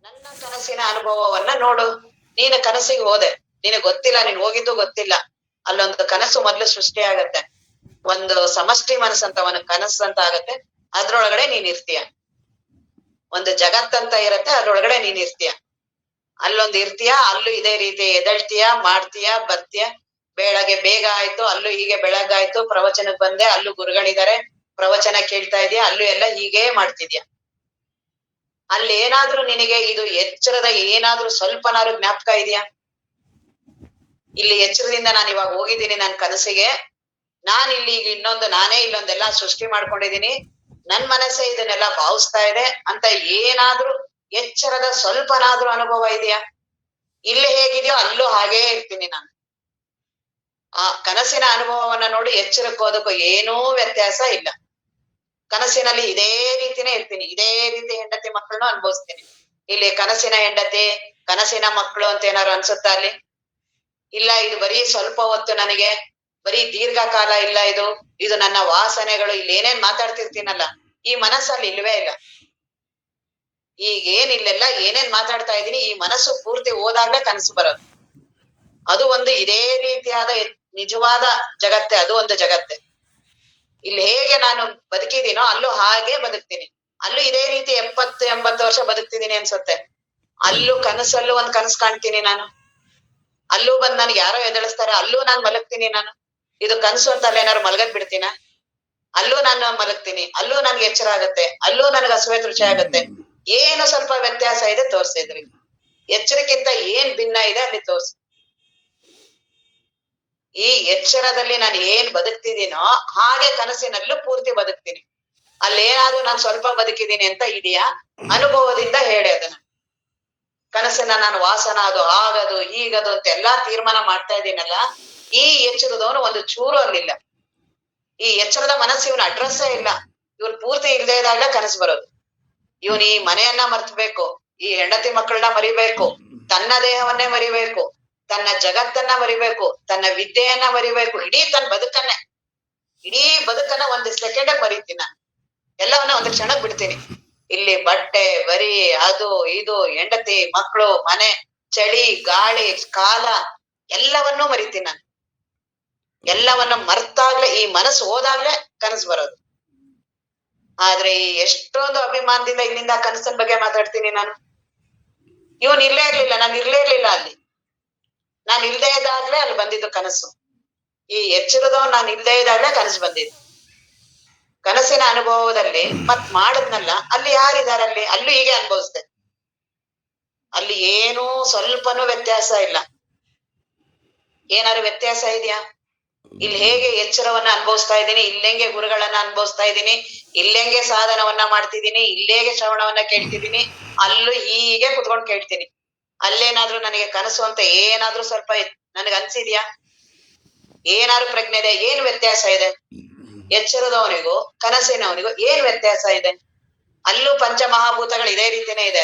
ನನ್ನ ಕನಸಿನ ಅನುಭವವನ್ನ ನೋಡು. ನೀನು ಕನಸಿಗೆ ಹೋದೆ, ನಿನಗೆ ಗೊತ್ತಿಲ್ಲ, ನೀನ್ ಹೋಗಿದ್ದು ಗೊತ್ತಿಲ್ಲ. ಅಲ್ಲೊಂದು ಕನಸು ಮೊದ್ಲು ಸೃಷ್ಟಿ ಆಗತ್ತೆ, ಒಂದು ಸಮಷ್ಟಿ ಮನಸ್ಸಂತ ಒಂದು ಕನಸು ಅಂತ ಆಗತ್ತೆ, ಅದ್ರೊಳಗಡೆ ನೀನ್ ಇರ್ತೀಯ. ಒಂದು ಜಗತ್ತಂತ ಇರತ್ತೆ, ಅದ್ರೊಳಗಡೆ ನೀನ್ ಇರ್ತೀಯ. ಅಲ್ಲೊಂದು ಇರ್ತೀಯ, ಅಲ್ಲೂ ಇದೇ ರೀತಿ ಎದಳ್ತೀಯ, ಮಾಡ್ತೀಯ, ಬರ್ತೀಯ. ಬೆಳಗ್ಗೆ ಬೇಗ ಆಯ್ತು, ಅಲ್ಲೂ ಹೀಗೆ ಬೆಳಗಾಯ್ತು, ಪ್ರವಚನಕ್ಕೆ ಬಂದೆ, ಅಲ್ಲೂ ಗುರುಗಳಿದ್ದಾರೆ, ಪ್ರವಚನ ಕೇಳ್ತಾ ಇದೀಯ, ಅಲ್ಲೂ ಎಲ್ಲ ಹೀಗೇ ಮಾಡ್ತಿದ್ಯಾ. ಅಲ್ಲಿ ಏನಾದ್ರೂ ನಿನಗೆ ಇದು ಎಚ್ಚರದ ಏನಾದ್ರೂ ಸ್ವಲ್ಪನಾದ್ರೂ ಜ್ಞಾಪಕ ಇದೆಯಾ? ಇಲ್ಲಿ ಎಚ್ಚರದಿಂದ ನಾನು ಇವಾಗ ಹೋಗಿದ್ದೀನಿ ನನ್ ಕನಸಿಗೆ, ನಾನ್ ಇಲ್ಲಿ ಈಗ ನಾನೇ ಇಲ್ಲೊಂದೆಲ್ಲ ಸೃಷ್ಟಿ ಮಾಡ್ಕೊಂಡಿದೀನಿ, ನನ್ ಮನಸ್ಸೇ ಇದನ್ನೆಲ್ಲ ಭಾವಿಸ್ತಾ ಇದೆ ಅಂತ ಏನಾದ್ರೂ ಎಚ್ಚರದ ಸ್ವಲ್ಪನಾದ್ರೂ ಅನುಭವ ಇದೆಯಾ? ಇಲ್ಲಿ ಹೇಗಿದೆಯೋ ಅಲ್ಲೂ ಹಾಗೇ ಇರ್ತೀನಿ ನಾನು. ಆ ಕನಸಿನ ಅನುಭವವನ್ನ ನೋಡಿ ಎಚ್ಚರಕ್ಕೆ ಹೋದಕ್ಕೂ ಏನೂ ವ್ಯತ್ಯಾಸ ಇಲ್ಲ. ಕನಸಿನಲ್ಲಿ ಇದೇ ರೀತಿನೇ ಇರ್ತೀನಿ, ಇದೇ ರೀತಿ ಹೆಂಡತಿ ಮಕ್ಕಳನ್ನು ಅನುಭವಿಸ್ತೀನಿ. ಇಲ್ಲಿ ಕನಸಿನ ಹೆಂಡತಿ, ಕನಸಿನ ಮಕ್ಕಳು ಅಂತ ಏನಾರು ಅನ್ಸುತ್ತಾ ಅಲ್ಲಿ? ಇಲ್ಲ, ಇದು ಬರೀ ಸ್ವಲ್ಪ ಹೊತ್ತು ನನಗೆ, ಬರೀ ದೀರ್ಘಕಾಲ ಇಲ್ಲ, ಇದು ನನ್ನ ವಾಸನೆಗಳು, ಇಲ್ಲಿ ಏನೇನ್ ಮಾತಾಡ್ತಿರ್ತೀನಲ್ಲ, ಈ ಮನಸ್ಸಲ್ಲಿ ಇಲ್ವೇ ಇಲ್ಲ. ಈಗೇನ್ ಇಲ್ಲೆಲ್ಲ ಏನೇನ್ ಮಾತಾಡ್ತಾ ಇದ್ದೀನಿ, ಈ ಮನಸ್ಸು ಪೂರ್ತಿ ಹೋದಾಗ್ಲೇ ಕನಸು ಬರೋದು. ಅದು ಒಂದು ಇದೇ ರೀತಿಯಾದ ನಿಜವಾದ ಜಗತ್ತೆ, ಅದು ಒಂದು ಜಗತ್ತೆ. ಇಲ್ಲಿ ಹೇಗೆ ನಾನು ಬದುಕಿದೀನೋ ಅಲ್ಲೂ ಹಾಗೆ ಬದುಕ್ತೀನಿ. ಅಲ್ಲೂ ಇದೇ ರೀತಿ 70-80 ವರ್ಷ ಬದುಕ್ತಿದೀನಿ ಅನ್ಸುತ್ತೆ. ಅಲ್ಲೂ ಕನಸಲ್ಲೂ ಒಂದ್ ಕನಸು ಕಾಣ್ತೀನಿ ನಾನು. ಅಲ್ಲೂ ಬಂದ್ ನನ್ಗೆ ಯಾರೋ ಎದಳಿಸ್ತಾರೆ, ಅಲ್ಲೂ ನಾನ್ ಮಲಗ್ತೀನಿ ನಾನು. ಇದು ಕನಸು ಅಂತ ಅಲ್ಲ ಏನಾರು ಮಲಗದ್ ಬಿಡ್ತೀನ? ಅಲ್ಲೂ ನಾನು ಮಲಗ್ತೀನಿ, ಅಲ್ಲೂ ನನ್ಗೆ ಎಚ್ಚರ ಆಗತ್ತೆ, ಅಲ್ಲೂ ನನ್ಗೆ ಹಸುವೆ ತೃಷೆ ಆಗತ್ತೆ. ಏನು ಸ್ವಲ್ಪ ವ್ಯತ್ಯಾಸ ಇದೆ ತೋರ್ಸಿದ್ರಿ. ಎಚ್ಚರಕ್ಕಿಂತ ಏನ್ ಭಿನ್ನ ಇದೆ ಅಲ್ಲಿ ತೋರ್ಸಿ. ಈ ಎಚ್ಚರದಲ್ಲಿ ನಾನು ಏನ್ ಬದುಕ್ತಿದ್ದೀನೋ ಹಾಗೆ ಕನಸಿನಲ್ಲೂ ಪೂರ್ತಿ ಬದುಕ್ತೀನಿ. ಅಲ್ಲೇನಾದ್ರೂ ನಾನು ಸ್ವಲ್ಪ ಬದುಕಿದ್ದೀನಿ ಅಂತ ಇದೆಯಾ? ಅನುಭವದಿಂದ ಹೇಳಿ ಅದನ್ನ. ಕನಸಿನ ನಾನು ವಾಸನ ಅದು ಆಗದು ಹೀಗದು ಅಂತ ಎಲ್ಲಾ ತೀರ್ಮಾನ ಮಾಡ್ತಾ ಇದ್ದೀನಲ್ಲ, ಈ ಎಚ್ಚರದವನು ಒಂದು ಚೂರು ಅಲ್ಲಿಲ್ಲ. ಈ ಎಚ್ಚರದ ಮನಸ್ಸು ಇವನ ಅಡ್ರೆಸ್ಸೇ ಇಲ್ಲ. ಇವನ್ ಪೂರ್ತಿ ಇಲ್ದೇ ಇದ್ದಾಗ ಕನಸು ಬರೋದು. ಇವನ್ ಈ ಮನೆಯನ್ನ ಮರ್ತ್ಬೇಕು, ಈ ಹೆಂಡತಿ ಮಕ್ಕಳನ್ನ ಮರಿಬೇಕು, ತನ್ನ ದೇಹವನ್ನೇ ಮರಿಬೇಕು, ತನ್ನ ಜಗತ್ತನ್ನ ಮರಿಬೇಕು, ತನ್ನ ವಿದ್ಯೆಯನ್ನ ಮರಿಬೇಕು, ಇಡೀ ಬದುಕನ್ನ ಒಂದು ಸೆಕೆಂಡ್ ಮರಿತೀನಿ ನಾನು. ಎಲ್ಲವನ್ನ ಒಂದು ಕ್ಷಣಕ್ ಬಿಡ್ತೀನಿ. ಇಲ್ಲಿ ಬಟ್ಟೆ ಬರಿ ಅದು ಇದು ಹೆಂಡತಿ ಮಕ್ಕಳು ಮನೆ ಚಳಿ ಗಾಳಿ ಕಾಲ ಎಲ್ಲವನ್ನೂ ಮರಿತೀನಿ ನಾನು. ಎಲ್ಲವನ್ನ ಮರ್ತಾಗ್ಲೇ, ಈ ಮನಸ್ಸು ಹೋದಾಗ್ಲೇ ಕನಸು ಬರೋದು. ಆದ್ರೆ ಈ ಎಷ್ಟೊಂದು ಅಭಿಮಾನದಿಂದ ಇಲ್ಲಿಂದ ಕನಸಿನ ಬಗ್ಗೆ ಮಾತಾಡ್ತೀನಿ ನಾನು. ಇವನ್ ಇರ್ಲೇ ಇರ್ಲಿಲ್ಲ, ನಾನು ಇರ್ಲೇ ಇರ್ಲಿಲ್ಲ ಅಲ್ಲಿ. ನಾನು ಇಲ್ದೇ ಇದ್ದಾಗ್ಲೇ ಅಲ್ಲಿ ಬಂದಿದ್ದು ಕನಸು. ಈ ಎಚ್ಚರದವ್ ನಾನು ಇಲ್ದೇ ಇದ್ದಾಗ್ಲೇ ಕನಸು ಬಂದಿದ್ದು. ಕನಸಿನ ಅನುಭವದಲ್ಲಿ ಮತ್ ಮಾಡದ್ನಲ್ಲ, ಅಲ್ಲಿ ಯಾರಿದಾರಲ್ಲಿ? ಅಲ್ಲೂ ಹೀಗೆ ಅನುಭವಿಸ್ದೆ. ಅಲ್ಲಿ ಏನೂ ಸ್ವಲ್ಪನೂ ವ್ಯತ್ಯಾಸ ಇಲ್ಲ. ಏನಾದ್ರು ವ್ಯತ್ಯಾಸ ಇದೆಯಾ? ಇಲ್ಲಿ ಹೇಗೆ ಎಚ್ಚರವನ್ನ ಅನುಭವಿಸ್ತಾ ಇದ್ದೀನಿ, ಇಲ್ಲೆಂಗೆ ಗುರುಗಳನ್ನ ಅನುಭವಿಸ್ತಾ ಇದ್ದೀನಿ, ಇಲ್ಲೆಂಗೆ ಸಾಧನವನ್ನ ಮಾಡ್ತಿದ್ದೀನಿ, ಇಲ್ಲೇಗೆ ಶ್ರವಣವನ್ನ ಕೇಳ್ತಿದ್ದೀನಿ, ಅಲ್ಲೂ ಹೀಗೆ ಕುತ್ಕೊಂಡು ಕೇಳ್ತೀನಿ. ಅಲ್ಲೇನಾದ್ರೂ ನನಗೆ ಕನಸು ಅಂತ ಏನಾದ್ರೂ ಸ್ವಲ್ಪ ನನಗೆ ಅನ್ಸಿದ್ಯಾ? ಏನಾದ್ರು ಪ್ರಜ್ಞೆ ಇದೆ? ಏನ್ ವ್ಯತ್ಯಾಸ ಇದೆ? ಎಚ್ಚರದವನಿಗೂ ಕನಸಿನವನಿಗೂ ಏನ್ ವ್ಯತ್ಯಾಸ ಇದೆ? ಅಲ್ಲೂ ಪಂಚಮಹಾಭೂತಗಳು ಇದೇ ರೀತಿನೇ ಇದೆ.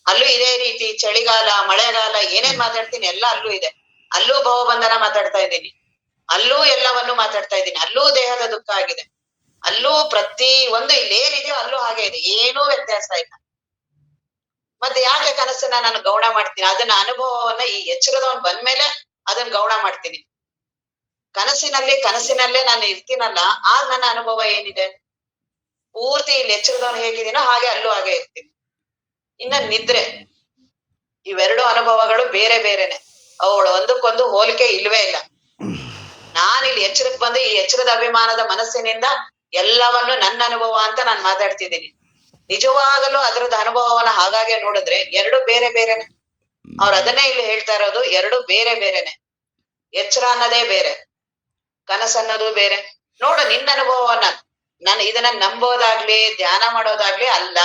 ಅಲ್ಲೂ ಇದೇ ರೀತಿ ಚಳಿಗಾಲ ಮಳೆಗಾಲ ಏನೇನ್ ಮಾತಾಡ್ತೀನಿ ಎಲ್ಲ ಅಲ್ಲೂ ಇದೆ. ಅಲ್ಲೂ ಭವಬಂಧನ ಮಾತಾಡ್ತಾ ಇದ್ದೀನಿ, ಅಲ್ಲೂ ಎಲ್ಲವನ್ನೂ ಮಾತಾಡ್ತಾ ಇದ್ದೀನಿ, ಅಲ್ಲೂ ದೇಹದ ದುಃಖ ಆಗಿದೆ, ಅಲ್ಲೂ ಪ್ರತಿ ಒಂದು ಇಲ್ಲೇನಿದೆಯೋ ಅಲ್ಲೂ ಹಾಗೆ ಇದೆ, ಏನೂ ವ್ಯತ್ಯಾಸ ಇಲ್ಲ. ಮತ್ತೆ ಯಾಕೆ ಕನಸನ್ನ ನಾನು ಗೌಣ ಮಾಡ್ತೀನಿ? ಅದನ್ನ ಅನುಭವವನ್ನ ಈ ಎಚ್ಚರದವನ್ ಬಂದ್ಮೇಲೆ ಅದನ್ನ ಗೌಣ ಮಾಡ್ತೀನಿ. ಕನಸಿನಲ್ಲೇ ನಾನು ಇರ್ತೀನಲ್ಲ, ಆಗ ನನ್ನ ಅನುಭವ ಏನಿದೆ? ಪೂರ್ತಿ ಇಲ್ಲಿ ಎಚ್ಚರದವನು ಹೇಗಿದ್ದೀನೋ ಹಾಗೆ ಅಲ್ಲೂ ಹಾಗೆ ಇರ್ತೀನಿ. ಇನ್ನ ನಿದ್ರೆ, ಇವೆರಡು ಅನುಭವಗಳು ಬೇರೆ ಬೇರೆನೆ. ಅವುಗಳು ಒಂದಕ್ಕೊಂದು ಹೋಲಿಕೆ ಇಲ್ವೇ ಇಲ್ಲ. ನಾನಿಲ್ಲಿ ಎಚ್ಚರಕ್ಕೆ ಬಂದು ಈ ಎಚ್ಚರದ ಅಭಿಮಾನದ ಮನಸ್ಸಿನಿಂದ ಎಲ್ಲವನ್ನು ನನ್ನ ಅನುಭವ ಅಂತ ನಾನು ಮಾತಾಡ್ತಿದ್ದೀನಿ. ನಿಜವಾಗಲೂ ಅದರದ ಅನುಭವವನ್ನ ಹಾಗಾಗಿ ನೋಡಿದ್ರೆ ಎರಡು ಬೇರೆ ಬೇರೆನೆ. ಅವ್ರು ಅದನ್ನೇ ಇಲ್ಲಿ ಹೇಳ್ತಾ ಇರೋದು, ಎರಡು ಬೇರೆ ಬೇರೆನೆ. ಎಚ್ಚರ ಅನ್ನೋದೇ ಬೇರೆ, ಕನಸನ್ನೋದು ಬೇರೆ. ನೋಡು ನಿನ್ನ ಅನುಭವವನ್ನ. ನಾನು ಇದನ್ನ ನಂಬೋದಾಗ್ಲಿ ಧ್ಯಾನ ಮಾಡೋದಾಗ್ಲಿ ಅಲ್ಲ,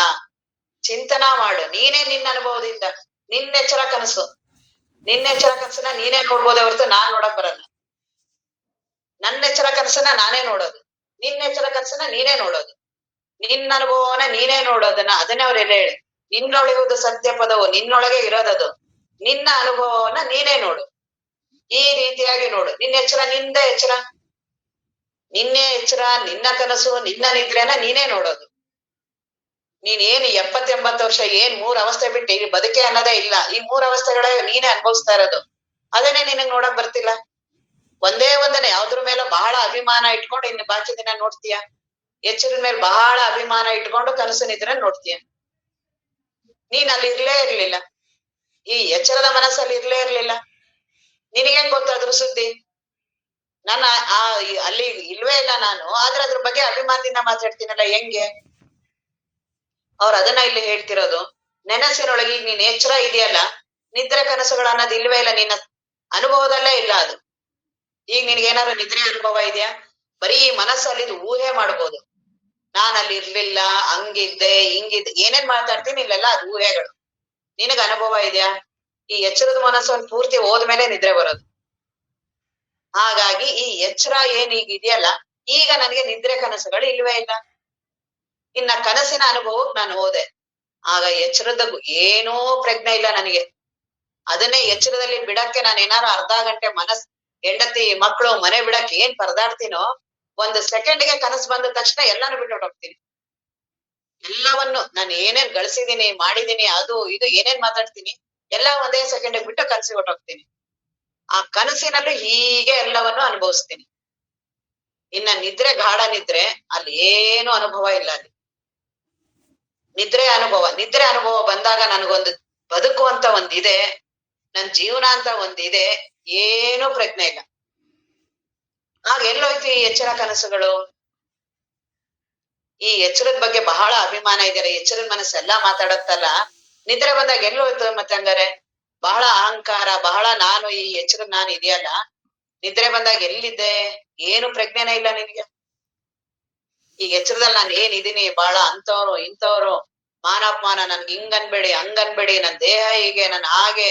ಚಿಂತನಾ ಮಾಡು ನೀನೇ ನಿನ್ನ ಅನುಭವದಿಂದ. ನಿನ್ನೆಚ್ಚರ ಕನಸನ್ನ ನೀನೇ ನೋಡ್ಬೋದೇ ಹೊರತು ನಾನ್ ನೋಡಕ್ ಬರಲ್ಲ. ನನ್ನೆಚ್ಚರ ಕನಸನ್ನ ನಾನೇ ನೋಡೋದು, ನಿನ್ನೆಚ್ಚರ ಕನಸನ್ನ ನೀನೇ ನೋಡೋದು. ನಿನ್ನ ಅನುಭವವನ್ನ ನೀನೇ ನೋಡೋದನ್ನ ಅದನ್ನೇ ಅವ್ರೆಲ್ಲ ಹೇಳಿ, ನಿನ್ನೊಳಗುವುದು ಸತ್ಯ ಪದವು, ನಿನ್ನೊಳಗೆ ಇರೋದದು. ನಿನ್ನ ಅನುಭವವನ್ನ ನೀನೇ ನೋಡು, ಈ ರೀತಿಯಾಗಿ ನೋಡು. ನಿನ್ನ ಎಚ್ಚರ ನಿಂದ ಎಚ್ಚರ, ನಿನ್ನೆ ಎಚ್ಚರ, ನಿನ್ನ ಕನಸು, ನಿನ್ನ ನಿದ್ರೆನ ನೀನೇ ನೋಡೋದು. ನೀನೇನು 70-80 ವರ್ಷ ಏನ್ 3 ಅವಸ್ಥೆ ಬಿಟ್ಟು ಈ ಬದುಕೆ ಅನ್ನೋದೇ ಇಲ್ಲ. ಈ 3 ಅವಸ್ಥೆಗಳೇ ನೀನೇ ಅನುಭವಿಸ್ತಾ ಇರೋದು. ಅದನ್ನೇ ನಿನಗ್ ನೋಡಕ್ ಬರ್ತಿಲ್ಲ. ಒಂದನೇ ಯಾವ್ದ್ರ ಮೇಲೆ ಬಹಳ ಅಭಿಮಾನ ಇಟ್ಕೊಂಡು ಇನ್ನು ಬಾಕಿ ದಿನ ನೋಡ್ತೀಯ. ಎಚ್ಚರದ ಮೇಲೆ ಬಹಳ ಅಭಿಮಾನ ಇಟ್ಕೊಂಡು ಕನಸು ನಿದ್ರೆ ನೋಡ್ತೀಯ. ನೀನ್ ಅಲ್ಲಿ ಇರ್ಲೇ ಇರ್ಲಿಲ್ಲ, ಈ ಎಚ್ಚರದ ಮನಸ್ಸಲ್ಲಿ ಇರ್ಲೇ ಇರ್ಲಿಲ್ಲ. ನಿನಗೇನ್ ಗೊತ್ತಾದ್ರು ಸುದ್ದಿ? ನನ್ನ ಅಲ್ಲಿ ಇಲ್ವೇ ಇಲ್ಲ ನಾನು, ಆದ್ರೆ ಅದ್ರ ಬಗ್ಗೆ ಅಭಿಮಾನದಿಂದ ಮಾತಾಡ್ತೀನಲ್ಲ, ಹೆಂಗೆ? ಅವ್ರು ಅದನ್ನ ಇಲ್ಲಿ ಹೇಳ್ತಿರೋದು. ನೆನಸಿನೊಳಗೆ ಈಗ ನೀನ್ ಎಚ್ಚರ ಇದೆಯಲ್ಲ, ನಿದ್ರೆ ಕನಸುಗಳು ಅನ್ನೋದು ಇಲ್ವೇ ಇಲ್ಲ, ನಿನ್ನ ಅನುಭವದಲ್ಲೇ ಇಲ್ಲ ಅದು. ಈಗ ನಿನ್ಗೇನಾದ್ರು ನಿದ್ರೆ ಅನುಭವ ಇದೆಯಾ? ಬರೀ ಈ ಮನಸ್ಸಲ್ಲಿ ಊಹೆ ಮಾಡ್ಬೋದು. ನಾನ್ ಅಲ್ಲಿ ಇರ್ಲಿಲ್ಲ, ಹಂಗಿದ್ದೆ ಹಿಂಗಿದ್ದೆ ಏನೇನ್ ಮಾತಾಡ್ತೀನಿ, ಇಲ್ಲೆಲ್ಲ ಅದು ಊಹೆಗಳು. ನಿನಗ ಅನುಭವ ಇದೆಯಾ? ಈ ಎಚ್ಚರದ ಮನಸ್ಸನ್ನು ಪೂರ್ತಿ ಹೋದ್ಮೇಲೆ ನಿದ್ರೆ ಬರೋದು. ಹಾಗಾಗಿ ಈ ಎಚ್ಚರ ಏನ್ ಈಗ ಇದೆಯಲ್ಲ, ಈಗ ನನಗೆ ನಿದ್ರೆ ಕನಸುಗಳು ಇಲ್ವೇ ಇಲ್ಲ. ಇನ್ನ ಕನಸಿನ ಅನುಭವಕ್ಕೆ ನಾನು ಹೋದೆ, ಆಗ ಎಚ್ಚರದ ಏನೂ ಪ್ರಜ್ಞೆ ಇಲ್ಲ ನನಗೆ. ಅದನ್ನೇ ಎಚ್ಚರದಲ್ಲಿ ಬಿಡಕ್ಕೆ ನಾನು ಏನಾರು ಅರ್ಧ ಗಂಟೆ ಹೆಂಡತಿ ಮಕ್ಕಳು ಮನೆ ಬಿಡಕ್ಕೆ ಏನ್ ಪರದಾಡ್ತೀನೋ, ಒಂದು ಸೆಕೆಂಡ್ಗೆ ಕನಸು ಬಂದ ತಕ್ಷಣ ಎಲ್ಲಾನು ಬಿಟ್ಟು ಹೊರಟೋಗ್ತೀನಿ. ಎಲ್ಲವನ್ನು ನಾನು ಏನೇನ್ ಗಳಿಸಿದೀನಿ ಮಾಡಿದೀನಿ ಅದು ಇದು ಏನೇನ್ ಮಾತಾಡ್ತೀನಿ ಎಲ್ಲ ಒಂದೇ ಸೆಕೆಂಡ್ ಬಿಟ್ಟು ಕನಸಿಗೆ ಹೊರಟೋಗ್ತೀನಿ. ಆ ಕನಸಿನಲ್ಲೂ ಹೀಗೆ ಎಲ್ಲವನ್ನು ಅನುಭವಿಸ್ತೀನಿ. ಇನ್ನ ನಿದ್ರೆ, ಗಾಢ ನಿದ್ರೆ, ಅಲ್ಲಿ ಏನು ಅನುಭವ ಇಲ್ಲ. ಅಲ್ಲಿ ನಿದ್ರೆ ಅನುಭವ ಬಂದಾಗ ನನಗೊಂದು ಬದುಕು ಅಂತ ಒಂದಿದೆ, ನನ್ ಜೀವನ ಅಂತ ಒಂದಿದೆ, ಏನೂ ಪ್ರಜ್ಞೆ ಇಲ್ಲ. ಆಗ ಎಲ್ಲೋಯ್ತು ಈ ಎಚ್ಚರ ಕನಸುಗಳು? ಈ ಎಚ್ಚರದ ಬಗ್ಗೆ ಬಹಳ ಅಭಿಮಾನ ಇದೆಯಲ್ಲ, ಎಚ್ಚರದ ಮನಸ್ಸೆಲ್ಲ ಮಾತಾಡತ್ತಲ್ಲ, ನಿದ್ರೆ ಬಂದಾಗ ಎಲ್ಲೋಯ್ತು ಮತ್ತೆ ಹಂಗಾರೆ? ಬಹಳ ಅಹಂಕಾರ, ಬಹಳ ನಾನು, ಈ ಎಚ್ಚರದ ನಾನು ಇದೆಯಲ್ಲ, ನಿದ್ರೆ ಬಂದಾಗ ಎಲ್ಲಿದ್ದೆ? ಏನು ಪ್ರಜ್ಞೆನೇ ಇಲ್ಲ ನಿನ್ಗೆ. ಈಗ ಎಚ್ಚರದಲ್ಲಿ ನಾನು ಏನಿದೀನಿ, ಬಹಳ ಅಂತವ್ರು ಇಂಥವ್ರು, ಮಾನಾಪಮಾನ, ನನ್ಗೆ ಹಿಂಗ್ ಅನ್ಬೇಡಿ ಹಂಗ್ ಅನ್ಬೇಡಿ, ನನ್ ದೇಹ ಹೀಗೆ, ನನ್ ಹಾಗೆ,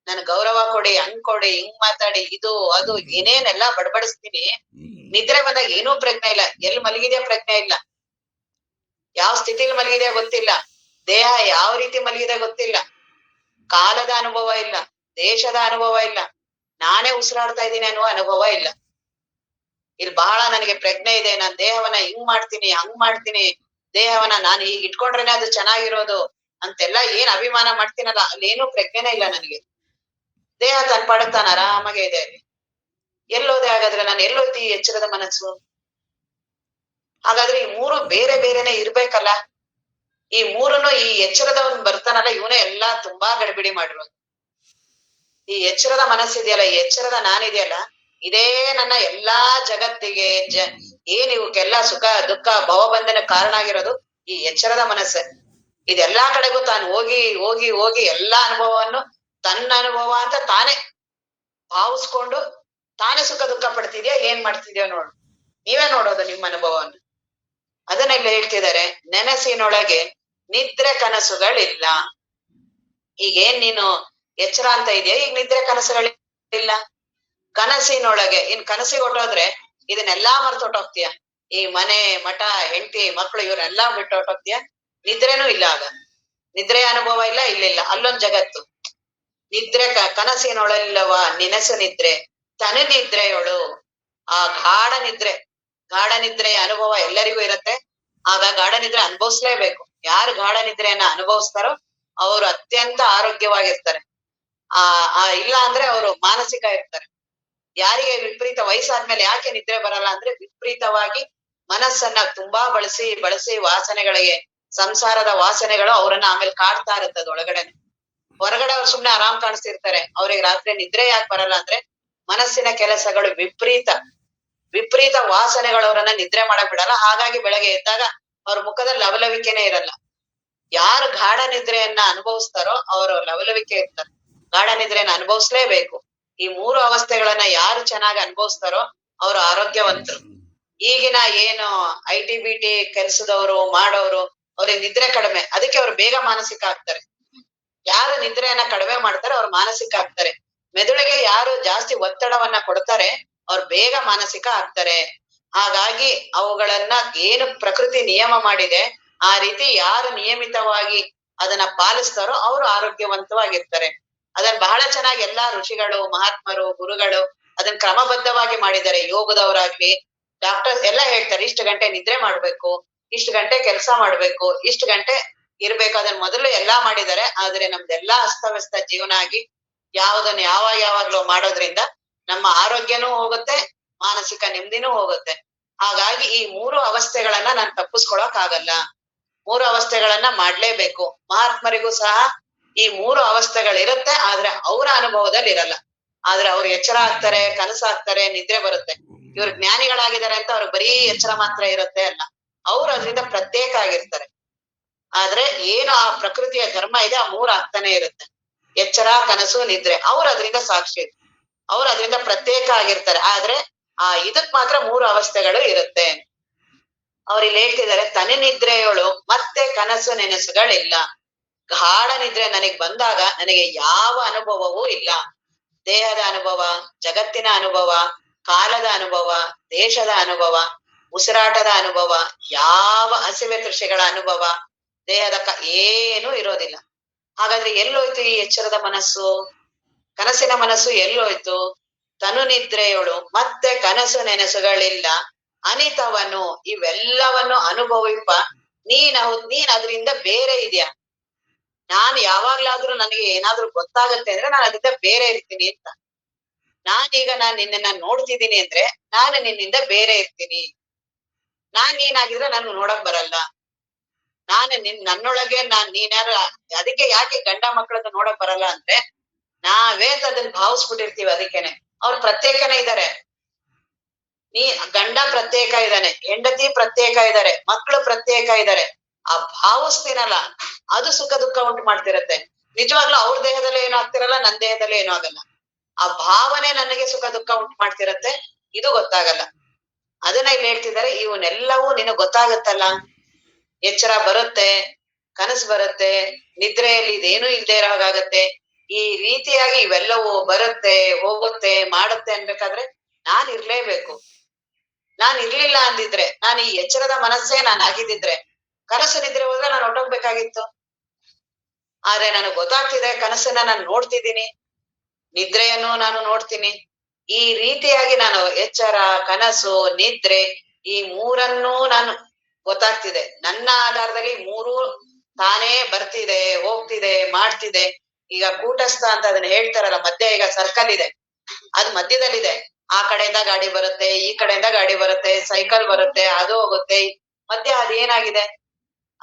ನನ್ ಗೌರವ ಕೊಡಿ, ಹಂಗ್ ಕೊಡಿ, ಹಿಂಗ್ ಮಾತಾಡಿ, ಇದು ಅದು ಏನೇನೆಲ್ಲ ಬಡಬಡಿಸ್ತೀನಿ. ನಿದ್ರೆ ಬಂದಾಗ ಏನೂ ಪ್ರಜ್ಞೆ ಇಲ್ಲ. ಎಲ್ಲಿ ಮಲಗಿದೆ ಪ್ರಜ್ಞೆ ಇಲ್ಲ, ಯಾವ ಸ್ಥಿತಿಲಿ ಮಲಗಿದೆ ಗೊತ್ತಿಲ್ಲ, ದೇಹ ಯಾವ ರೀತಿ ಮಲಗಿದೆ ಗೊತ್ತಿಲ್ಲ, ಕಾಲದ ಅನುಭವ ಇಲ್ಲ, ದೇಶದ ಅನುಭವ ಇಲ್ಲ, ನಾನೇ ಉಸಿರಾಡ್ತಾ ಇದ್ದೀನಿ ಅನ್ನುವ ಅನುಭವ ಇಲ್ಲ. ಇಲ್ಲಿ ಬಹಳ ನನಗೆ ಪ್ರಜ್ಞೆ ಇದೆ, ನಾನ್ ದೇಹವನ್ನ ಹಿಂಗ್ ಮಾಡ್ತೀನಿ ಹಂಗ್ ಮಾಡ್ತೀನಿ, ದೇಹವನ್ನ ನಾನು ಹೀಗ್ ಇಟ್ಕೊಂಡ್ರೇನೆ ಅದು ಚೆನ್ನಾಗಿರೋದು ಅಂತೆಲ್ಲ ಏನ್ ಅಭಿಮಾನ ಮಾಡ್ತೀನಲ್ಲ, ಅಲ್ಲೇನು ಪ್ರಜ್ಞೆನೇ ಇಲ್ಲ ನನಗೆ. ದೇಹ ತನ್ ಪಾಡಕ್ ತಾನು ಆರಾಮಾಗೆ ಇದೆ. ಅಲ್ಲಿ ಎಲ್ಲೋದೆ ಹಾಗಾದ್ರೆ ನಾನು? ಎಲ್ಲೋಯ್ತು ಈ ಎಚ್ಚರದ ಮನಸ್ಸು? ಹಾಗಾದ್ರೆ ಈ ಮೂರು ಬೇರೆ ಬೇರೆನೆ ಇರ್ಬೇಕಲ್ಲ. ಈ ಮೂರನ್ನು ಈ ಎಚ್ಚರದವನ್ ಬರ್ತಾನಲ್ಲ, ಇವನೇ ಎಲ್ಲಾ ತುಂಬಾ ಗಡಿಬಿಡಿ ಮಾಡಿರೋದು. ಈ ಎಚ್ಚರದ ಮನಸ್ಸಿದೆಯಲ್ಲ, ಈ ಎಚ್ಚರದ ನಾನಿದೆಯಲ್ಲ, ಇದೇ ನನ್ನ ಎಲ್ಲಾ ಜಗತ್ತಿಗೆ ಏನ್ ಇವಕ್ಕೆಲ್ಲ ಸುಖ ದುಃಖ ಭವಬಂಧನ ಕಾರಣ ಆಗಿರೋದು ಈ ಎಚ್ಚರದ ಮನಸ್ಸೆ. ಇದೆಲ್ಲಾ ಕಡೆಗೂ ತಾನು ಹೋಗಿ ಹೋಗಿ ಹೋಗಿ ಎಲ್ಲಾ ಅನುಭವವನ್ನು ತನ್ನ ಅನುಭವ ಅಂತ ತಾನೇ ಭಾವಿಸ್ಕೊಂಡು ತಾನೇ ಸುಖ ದುಃಖ ಪಡ್ತಿದ್ಯಾ, ಏನ್ ಮಾಡ್ತಿದ್ಯೋ ನೋಡು. ನೀವೇ ನೋಡೋದು ನಿಮ್ಮ ಅನುಭವವನ್ನು. ಅದನ್ನೆಲ್ಲ ಹೇಳ್ತಿದ್ದಾರೆ, ನೆನಸಿನೊಳಗೆ ನಿದ್ರೆ ಕನಸುಗಳಿಲ್ಲ. ಈಗೇನ್ ನೀನು ಎಚ್ಚರ ಅಂತ ಇದೆಯಾ, ಈಗ ನಿದ್ರೆ ಕನಸುಗಳಿಲ್ಲ. ಕನಸಿನೊಳಗೆ ಕನಸಿಗೆ ಹೊಟ್ಟೋದ್ರೆ ಇದನ್ನೆಲ್ಲಾ ಮರ್ತು ಹೊಟ್ಟೋಗ್ತೀಯ. ಈ ಮನೆ ಮಠ ಹೆಂಡತಿ ಮಕ್ಳು ಇವ್ರೆಲ್ಲಾ ಬಿಟ್ಟು ಹೊಟ್ಟೋಗ್ತೀಯ. ನಿದ್ರೆನೂ ಇಲ್ಲ. ಆಗ ನಿದ್ರೆ ಅನುಭವ ಇಲ್ಲ, ಇಲ್ಲಿಲ್ಲ, ಅಲ್ಲೊಂದ್ ಜಗತ್ತು. ನಿದ್ರೆ ಕನಸಿನೊಳಲ್ಲವ ನೆನಸು ನಿದ್ರೆ ತನು ನಿದ್ರೆಯೊಳು. ಆ ಗಾಢ ನಿದ್ರೆಯ ಅನುಭವ ಎಲ್ಲರಿಗೂ ಇರತ್ತೆ. ಆಗ ಗಾಢ ನಿದ್ರೆ ಅನುಭವಿಸ್ಲೇಬೇಕು. ಯಾರು ಗಾಢ ನಿದ್ರೆಯನ್ನ ಅನುಭವಿಸ್ತಾರೋ ಅವರು ಅತ್ಯಂತ ಆರೋಗ್ಯವಾಗಿರ್ತಾರೆ. ಇಲ್ಲ ಅಂದ್ರೆ ಅವರು ಮಾನಸಿಕ ಇರ್ತಾರೆ. ಯಾರಿಗೆ ವಿಪರೀತ ವಯಸ್ಸಾದ್ಮೇಲೆ ಯಾಕೆ ನಿದ್ರೆ ಬರಲ್ಲ ಅಂದ್ರೆ, ವಿಪರೀತವಾಗಿ ಮನಸ್ಸನ್ನ ತುಂಬಾ ಬಳಸಿ ವಾಸನೆಗಳಿಗೆ, ಸಂಸಾರದ ವಾಸನೆಗಳು ಅವರನ್ನ ಆಮೇಲೆ ಕಾಡ್ತಾ ಇರುತ್ತದ ಒಳಗಡೆನೆ. ಹೊರಗಡೆ ಅವ್ರು ಸುಮ್ನೆ ಆರಾಮ್ ಕಾಣಿಸ್ತಿರ್ತಾರೆ. ಅವ್ರಿಗೆ ರಾತ್ರಿ ನಿದ್ರೆ ಯಾಕೆ ಬರಲ್ಲ ಅಂದ್ರೆ, ಮನಸ್ಸಿನ ಕೆಲಸಗಳು ವಿಪರೀತ ವಾಸನೆಗಳು ಅವರನ್ನ ನಿದ್ರೆ ಮಾಡಕ್ ಬಿಡಲ್ಲ. ಹಾಗಾಗಿ ಬೆಳಗ್ಗೆ ಎದ್ದಾಗ ಅವ್ರ ಮುಖದಲ್ಲಿ ಲವಲವಿಕೆನೆ ಇರಲ್ಲ. ಯಾರು ಗಾಢ ನಿದ್ರೆಯನ್ನ ಅನುಭವಿಸ್ತಾರೋ ಅವರು ಲವಲವಿಕೆ ಇರ್ತಾರೆ. ಗಾಢ ನಿದ್ರೆಯನ್ನ ಅನುಭವಿಸ್ಲೇಬೇಕು. ಈ ಮೂರು ಅವಸ್ಥೆಗಳನ್ನ ಯಾರು ಚೆನ್ನಾಗಿ ಅನುಭವಿಸ್ತಾರೋ ಅವರು ಆರೋಗ್ಯವಂತರು. ಈಗಿನ ಏನು IT-BT ಕೆಲ್ಸದವರು ಮಾಡೋರು, ಅವ್ರಿಗೆ ನಿದ್ರೆ ಕಡಿಮೆ, ಅದಕ್ಕೆ ಅವ್ರು ಬೇಗ ಮಾನಸಿಕ ಆಗ್ತಾರೆ. ಯಾರು ನಿದ್ರೆಯನ್ನ ಕಡಿಮೆ ಮಾಡ್ತಾರೆ ಅವ್ರು ಮಾನಸಿಕ ಆಗ್ತಾರೆ. ಮೆದುಳಿಗೆ ಯಾರು ಜಾಸ್ತಿ ಒತ್ತಡವನ್ನ ಕೊಡ್ತಾರೆ ಅವ್ರು ಬೇಗ ಮಾನಸಿಕ ಆಗ್ತಾರೆ. ಹಾಗಾಗಿ ಅವುಗಳನ್ನ ಏನು ಪ್ರಕೃತಿ ನಿಯಮ ಮಾಡಿದೆ ಆ ರೀತಿ ಯಾರು ನಿಯಮಿತವಾಗಿ ಅದನ್ನ ಪಾಲಿಸ್ತಾರೋ ಅವರು ಆರೋಗ್ಯವಂತವಾಗಿರ್ತಾರೆ. ಅದನ್ನ ಬಹಳ ಚೆನ್ನಾಗಿ ಎಲ್ಲಾ ಋಷಿಗಳು, ಮಹಾತ್ಮರು, ಗುರುಗಳು ಅದನ್ನ ಕ್ರಮಬದ್ಧವಾಗಿ ಮಾಡಿದ್ದಾರೆ. ಯೋಗದವರಾಗ್ಲಿ, ಡಾಕ್ಟರ್ಸ್ ಎಲ್ಲ ಹೇಳ್ತಾರೆ, ಇಷ್ಟು ಗಂಟೆ ನಿದ್ರೆ ಮಾಡ್ಬೇಕು, ಇಷ್ಟು ಗಂಟೆ ಕೆಲಸ ಮಾಡ್ಬೇಕು, ಇಷ್ಟು ಗಂಟೆ ಇರ್ಬೇಕು. ಅದನ್ನ ಮೊದಲು ಎಲ್ಲಾ ಮಾಡಿದ್ದಾರೆ. ಆದ್ರೆ ನಮ್ದೆಲ್ಲಾ ಅಸ್ತವ್ಯಸ್ತ ಜೀವನ ಆಗಿ ಯಾವ್ದನ್ನ ಯಾವಾಗ್ಲೂ ಮಾಡೋದ್ರಿಂದ ನಮ್ಮ ಆರೋಗ್ಯನೂ ಹೋಗುತ್ತೆ, ಮಾನಸಿಕ ನೆಮ್ಮದಿನೂ ಹೋಗುತ್ತೆ. ಹಾಗಾಗಿ ಈ ಮೂರು ಅವಸ್ಥೆಗಳನ್ನ ನಾನ್ ತಪ್ಪಿಸ್ಕೊಳಕ್ ಆಗಲ್ಲ. ಮೂರು ಅವಸ್ಥೆಗಳನ್ನ ಮಾಡ್ಲೇಬೇಕು. ಮಹಾತ್ಮರಿಗೂ ಸಹ ಈ ಮೂರು ಅವಸ್ಥೆಗಳಿರುತ್ತೆ, ಆದ್ರೆ ಅವರ ಅನುಭವದಲ್ಲಿ ಇರಲ್ಲ. ಆದ್ರೆ ಅವ್ರು ಎಚ್ಚರ ಆಗ್ತಾರೆ, ಕನಸಾಗ್ತಾರೆ, ನಿದ್ರೆ ಬರುತ್ತೆ. ಇವ್ರು ಜ್ಞಾನಿಗಳಾಗಿದ್ದಾರೆ ಅಂತ ಅವ್ರಿಗೆ ಬರೀ ಎಚ್ಚರ ಮಾತ್ರ ಇರುತ್ತೆ ಅಲ್ಲ, ಅವ್ರು ಅದರಿಂದ ಪ್ರತ್ಯೇಕ ಆಗಿರ್ತಾರೆ. ಆದ್ರೆ ಏನು ಆ ಪ್ರಕೃತಿಯ ಧರ್ಮ ಇದೆ ಆ ಮೂರು ಆಗ್ತಾನೆ ಇರುತ್ತೆ. ಎಚ್ಚರ, ಕನಸು, ನಿದ್ರೆ. ಅವ್ರು ಅದರಿಂದ ಸಾಕ್ಷಿ, ಅವ್ರು ಅದರಿಂದ ಪ್ರತ್ಯೇಕ ಆಗಿರ್ತಾರೆ. ಆದ್ರೆ ಇದಕ್ ಮಾತ್ರ ಮೂರು ಅವಸ್ಥೆಗಳು ಇರುತ್ತೆ. ಅವ್ರು ಇಲ್ಲಿ ಹೇಳ್ತಿದ್ದಾರೆ, ತನಿ ನಿದ್ರೆಯೊಳು ಮತ್ತೆ ಕನಸು ನೆನಸುಗಳಿಲ್ಲ. ಗಾಢ ನಿದ್ರೆ ನನಗ್ ಬಂದಾಗ ನನಗೆ ಯಾವ ಅನುಭವವೂ ಇಲ್ಲ. ದೇಹದ ಅನುಭವ, ಜಗತ್ತಿನ ಅನುಭವ, ಕಾಲದ ಅನುಭವ, ದೇಶದ ಅನುಭವ, ಉಸಿರಾಟದ ಅನುಭವ, ಯಾವ ಹಸಿವೆ ತೃಷೆಗಳ ಅನುಭವ, ದೇಹದ ಏನೂ ಇರೋದಿಲ್ಲ. ಹಾಗಾದ್ರೆ ಎಲ್ಲೋಯ್ತು ಈ ಎಚ್ಚರದ ಮನಸ್ಸು? ಕನಸಿನ ಮನಸ್ಸು ಎಲ್ಲೋಯ್ತು? ತನು ನಿದ್ರೆಯೊಳು ಮತ್ತೆ ಕನಸು ನೆನಸುಗಳಿಲ್ಲ ಅನಿತವನು ಇವೆಲ್ಲವನ್ನು ಅನುಭವಿಪ ನೀನ್ ಅದರಿಂದ ಬೇರೆ ಇದೆಯಾ? ನಾನು ಯಾವಾಗ್ಲಾದ್ರೂ ನನಗೆ ಏನಾದ್ರೂ ಗೊತ್ತಾಗತ್ತೆ ಅಂದ್ರೆ ನಾನು ಅದರಿಂದ ಬೇರೆ ಇರ್ತೀನಿ ಅಂತ. ನಾನ್ ನಿನ್ನನ್ನ ನೋಡ್ತಿದ್ದೀನಿ ಅಂದ್ರೆ ನಾನು ನಿನ್ನಿಂದ ಬೇರೆ ಇರ್ತೀನಿ. ನಾನ್ ನೀನಾಗಿದ್ರೆ ನನ್ಗೆ ನೋಡಕ್ ಬರಲ್ಲ. ನನ್ನೊಳಗೆ ನೀನ್ಯಾರು? ಅದಕ್ಕೆ ಯಾಕೆ ಗಂಡ ಮಕ್ಳದ್ದು ನೋಡಕ್ ಬರಲ್ಲ ಅಂದ್ರೆ ನಾವೇ ಅದನ್ನ ಭಾವಿಸ್ಬಿಟ್ಟಿರ್ತೀವಿ. ಅದಕ್ಕೇನೆ ಅವ್ರು ಪ್ರತ್ಯೇಕನೇ ಇದ್ದಾರೆ. ಗಂಡ ಪ್ರತ್ಯೇಕ ಇದ್ದಾನೆ, ಹೆಂಡತಿ ಪ್ರತ್ಯೇಕ ಇದ್ದಾರೆ, ಮಕ್ಕಳು ಪ್ರತ್ಯೇಕ ಇದ್ದಾರೆ. ಆ ಭಾವಿಸ್ತೀನಲ್ಲ ಅದು ಸುಖ ದುಃಖ ಉಂಟು ಮಾಡ್ತಿರತ್ತೆ. ನಿಜವಾಗ್ಲೂ ಅವ್ರ ದೇಹದಲ್ಲಿ ಏನೂ ಆಗ್ತಿರಲ್ಲ, ನನ್ ದೇಹದಲ್ಲಿ ಏನೂ ಆಗಲ್ಲ. ಆ ಭಾವನೆ ನನಗೆ ಸುಖ ದುಃಖ ಉಂಟು ಮಾಡ್ತಿರತ್ತೆ, ಇದು ಗೊತ್ತಾಗಲ್ಲ. ಅದನ್ನ ಇಲ್ಲಿ ಹೇಳ್ತಿದ್ದಾರೆ, ಇವನ್ನೆಲ್ಲವೂ ನಿನಗ್ ಗೊತ್ತಾಗತ್ತಲ್ಲ. ಎಚ್ಚರ ಬರುತ್ತೆ, ಕನಸು ಬರುತ್ತೆ, ನಿದ್ರೆಯಲ್ಲಿ ಇದೇನು ಇಲ್ದೇ ಇರೋ ಹಾಗಾಗತ್ತೆ. ಈ ರೀತಿಯಾಗಿ ಇವೆಲ್ಲವೂ ಬರುತ್ತೆ, ಹೋಗುತ್ತೆ, ಮಾಡುತ್ತೆ ಅನ್ಬೇಕಾದ್ರೆ ನಾನ್ ಇರ್ಲೇಬೇಕು. ನಾನ್ ಇರ್ಲಿಲ್ಲ ಅಂದಿದ್ರೆ, ನಾನು ಈ ಎಚ್ಚರದ ಮನಸ್ಸೇ ನಾನು ಆಗಿದ್ದಿದ್ರೆ ಕನಸು ನಿದ್ರೆ ಹೋದ್ರೆ ನಾನು ಹೊರಟೋಗ್ಬೇಕಾಗಿತ್ತು. ಆದ್ರೆ ನನಗ್ ಗೊತ್ತಾಗ್ತಿದೆ, ಕನಸನ್ನ ನಾನು ನೋಡ್ತಿದ್ದೀನಿ, ನಿದ್ರೆಯನ್ನು ನಾನು ನೋಡ್ತೀನಿ. ಈ ರೀತಿಯಾಗಿ ನಾನು ಎಚ್ಚರ, ಕನಸು, ನಿದ್ರೆ ಈ ಮೂರನ್ನೂ ನಾನು ಗೊತ್ತಾಗ್ತಿದೆ. ನನ್ನ ಆಧಾರದಲ್ಲಿ ಮೂರು ತಾನೇ ಬರ್ತಿದೆ, ಹೋಗ್ತಿದೆ, ಮಾಡ್ತಿದೆ. ಈಗ ಕೂಟಸ್ಥ ಅಂತ ಅದನ್ನ ಹೇಳ್ತಾರಲ್ಲ, ಮಧ್ಯ ಈಗ ಸರ್ಕಲ್ ಇದೆ, ಅದ್ ಮಧ್ಯದಲ್ಲಿದೆ. ಆ ಕಡೆಯಿಂದ ಗಾಡಿ ಬರುತ್ತೆ, ಈ ಕಡೆಯಿಂದ ಗಾಡಿ ಬರುತ್ತೆ, ಸೈಕಲ್ ಬರುತ್ತೆ, ಅದು ಹೋಗುತ್ತೆ. ಮಧ್ಯ ಅದೇನಾಗಿದೆ?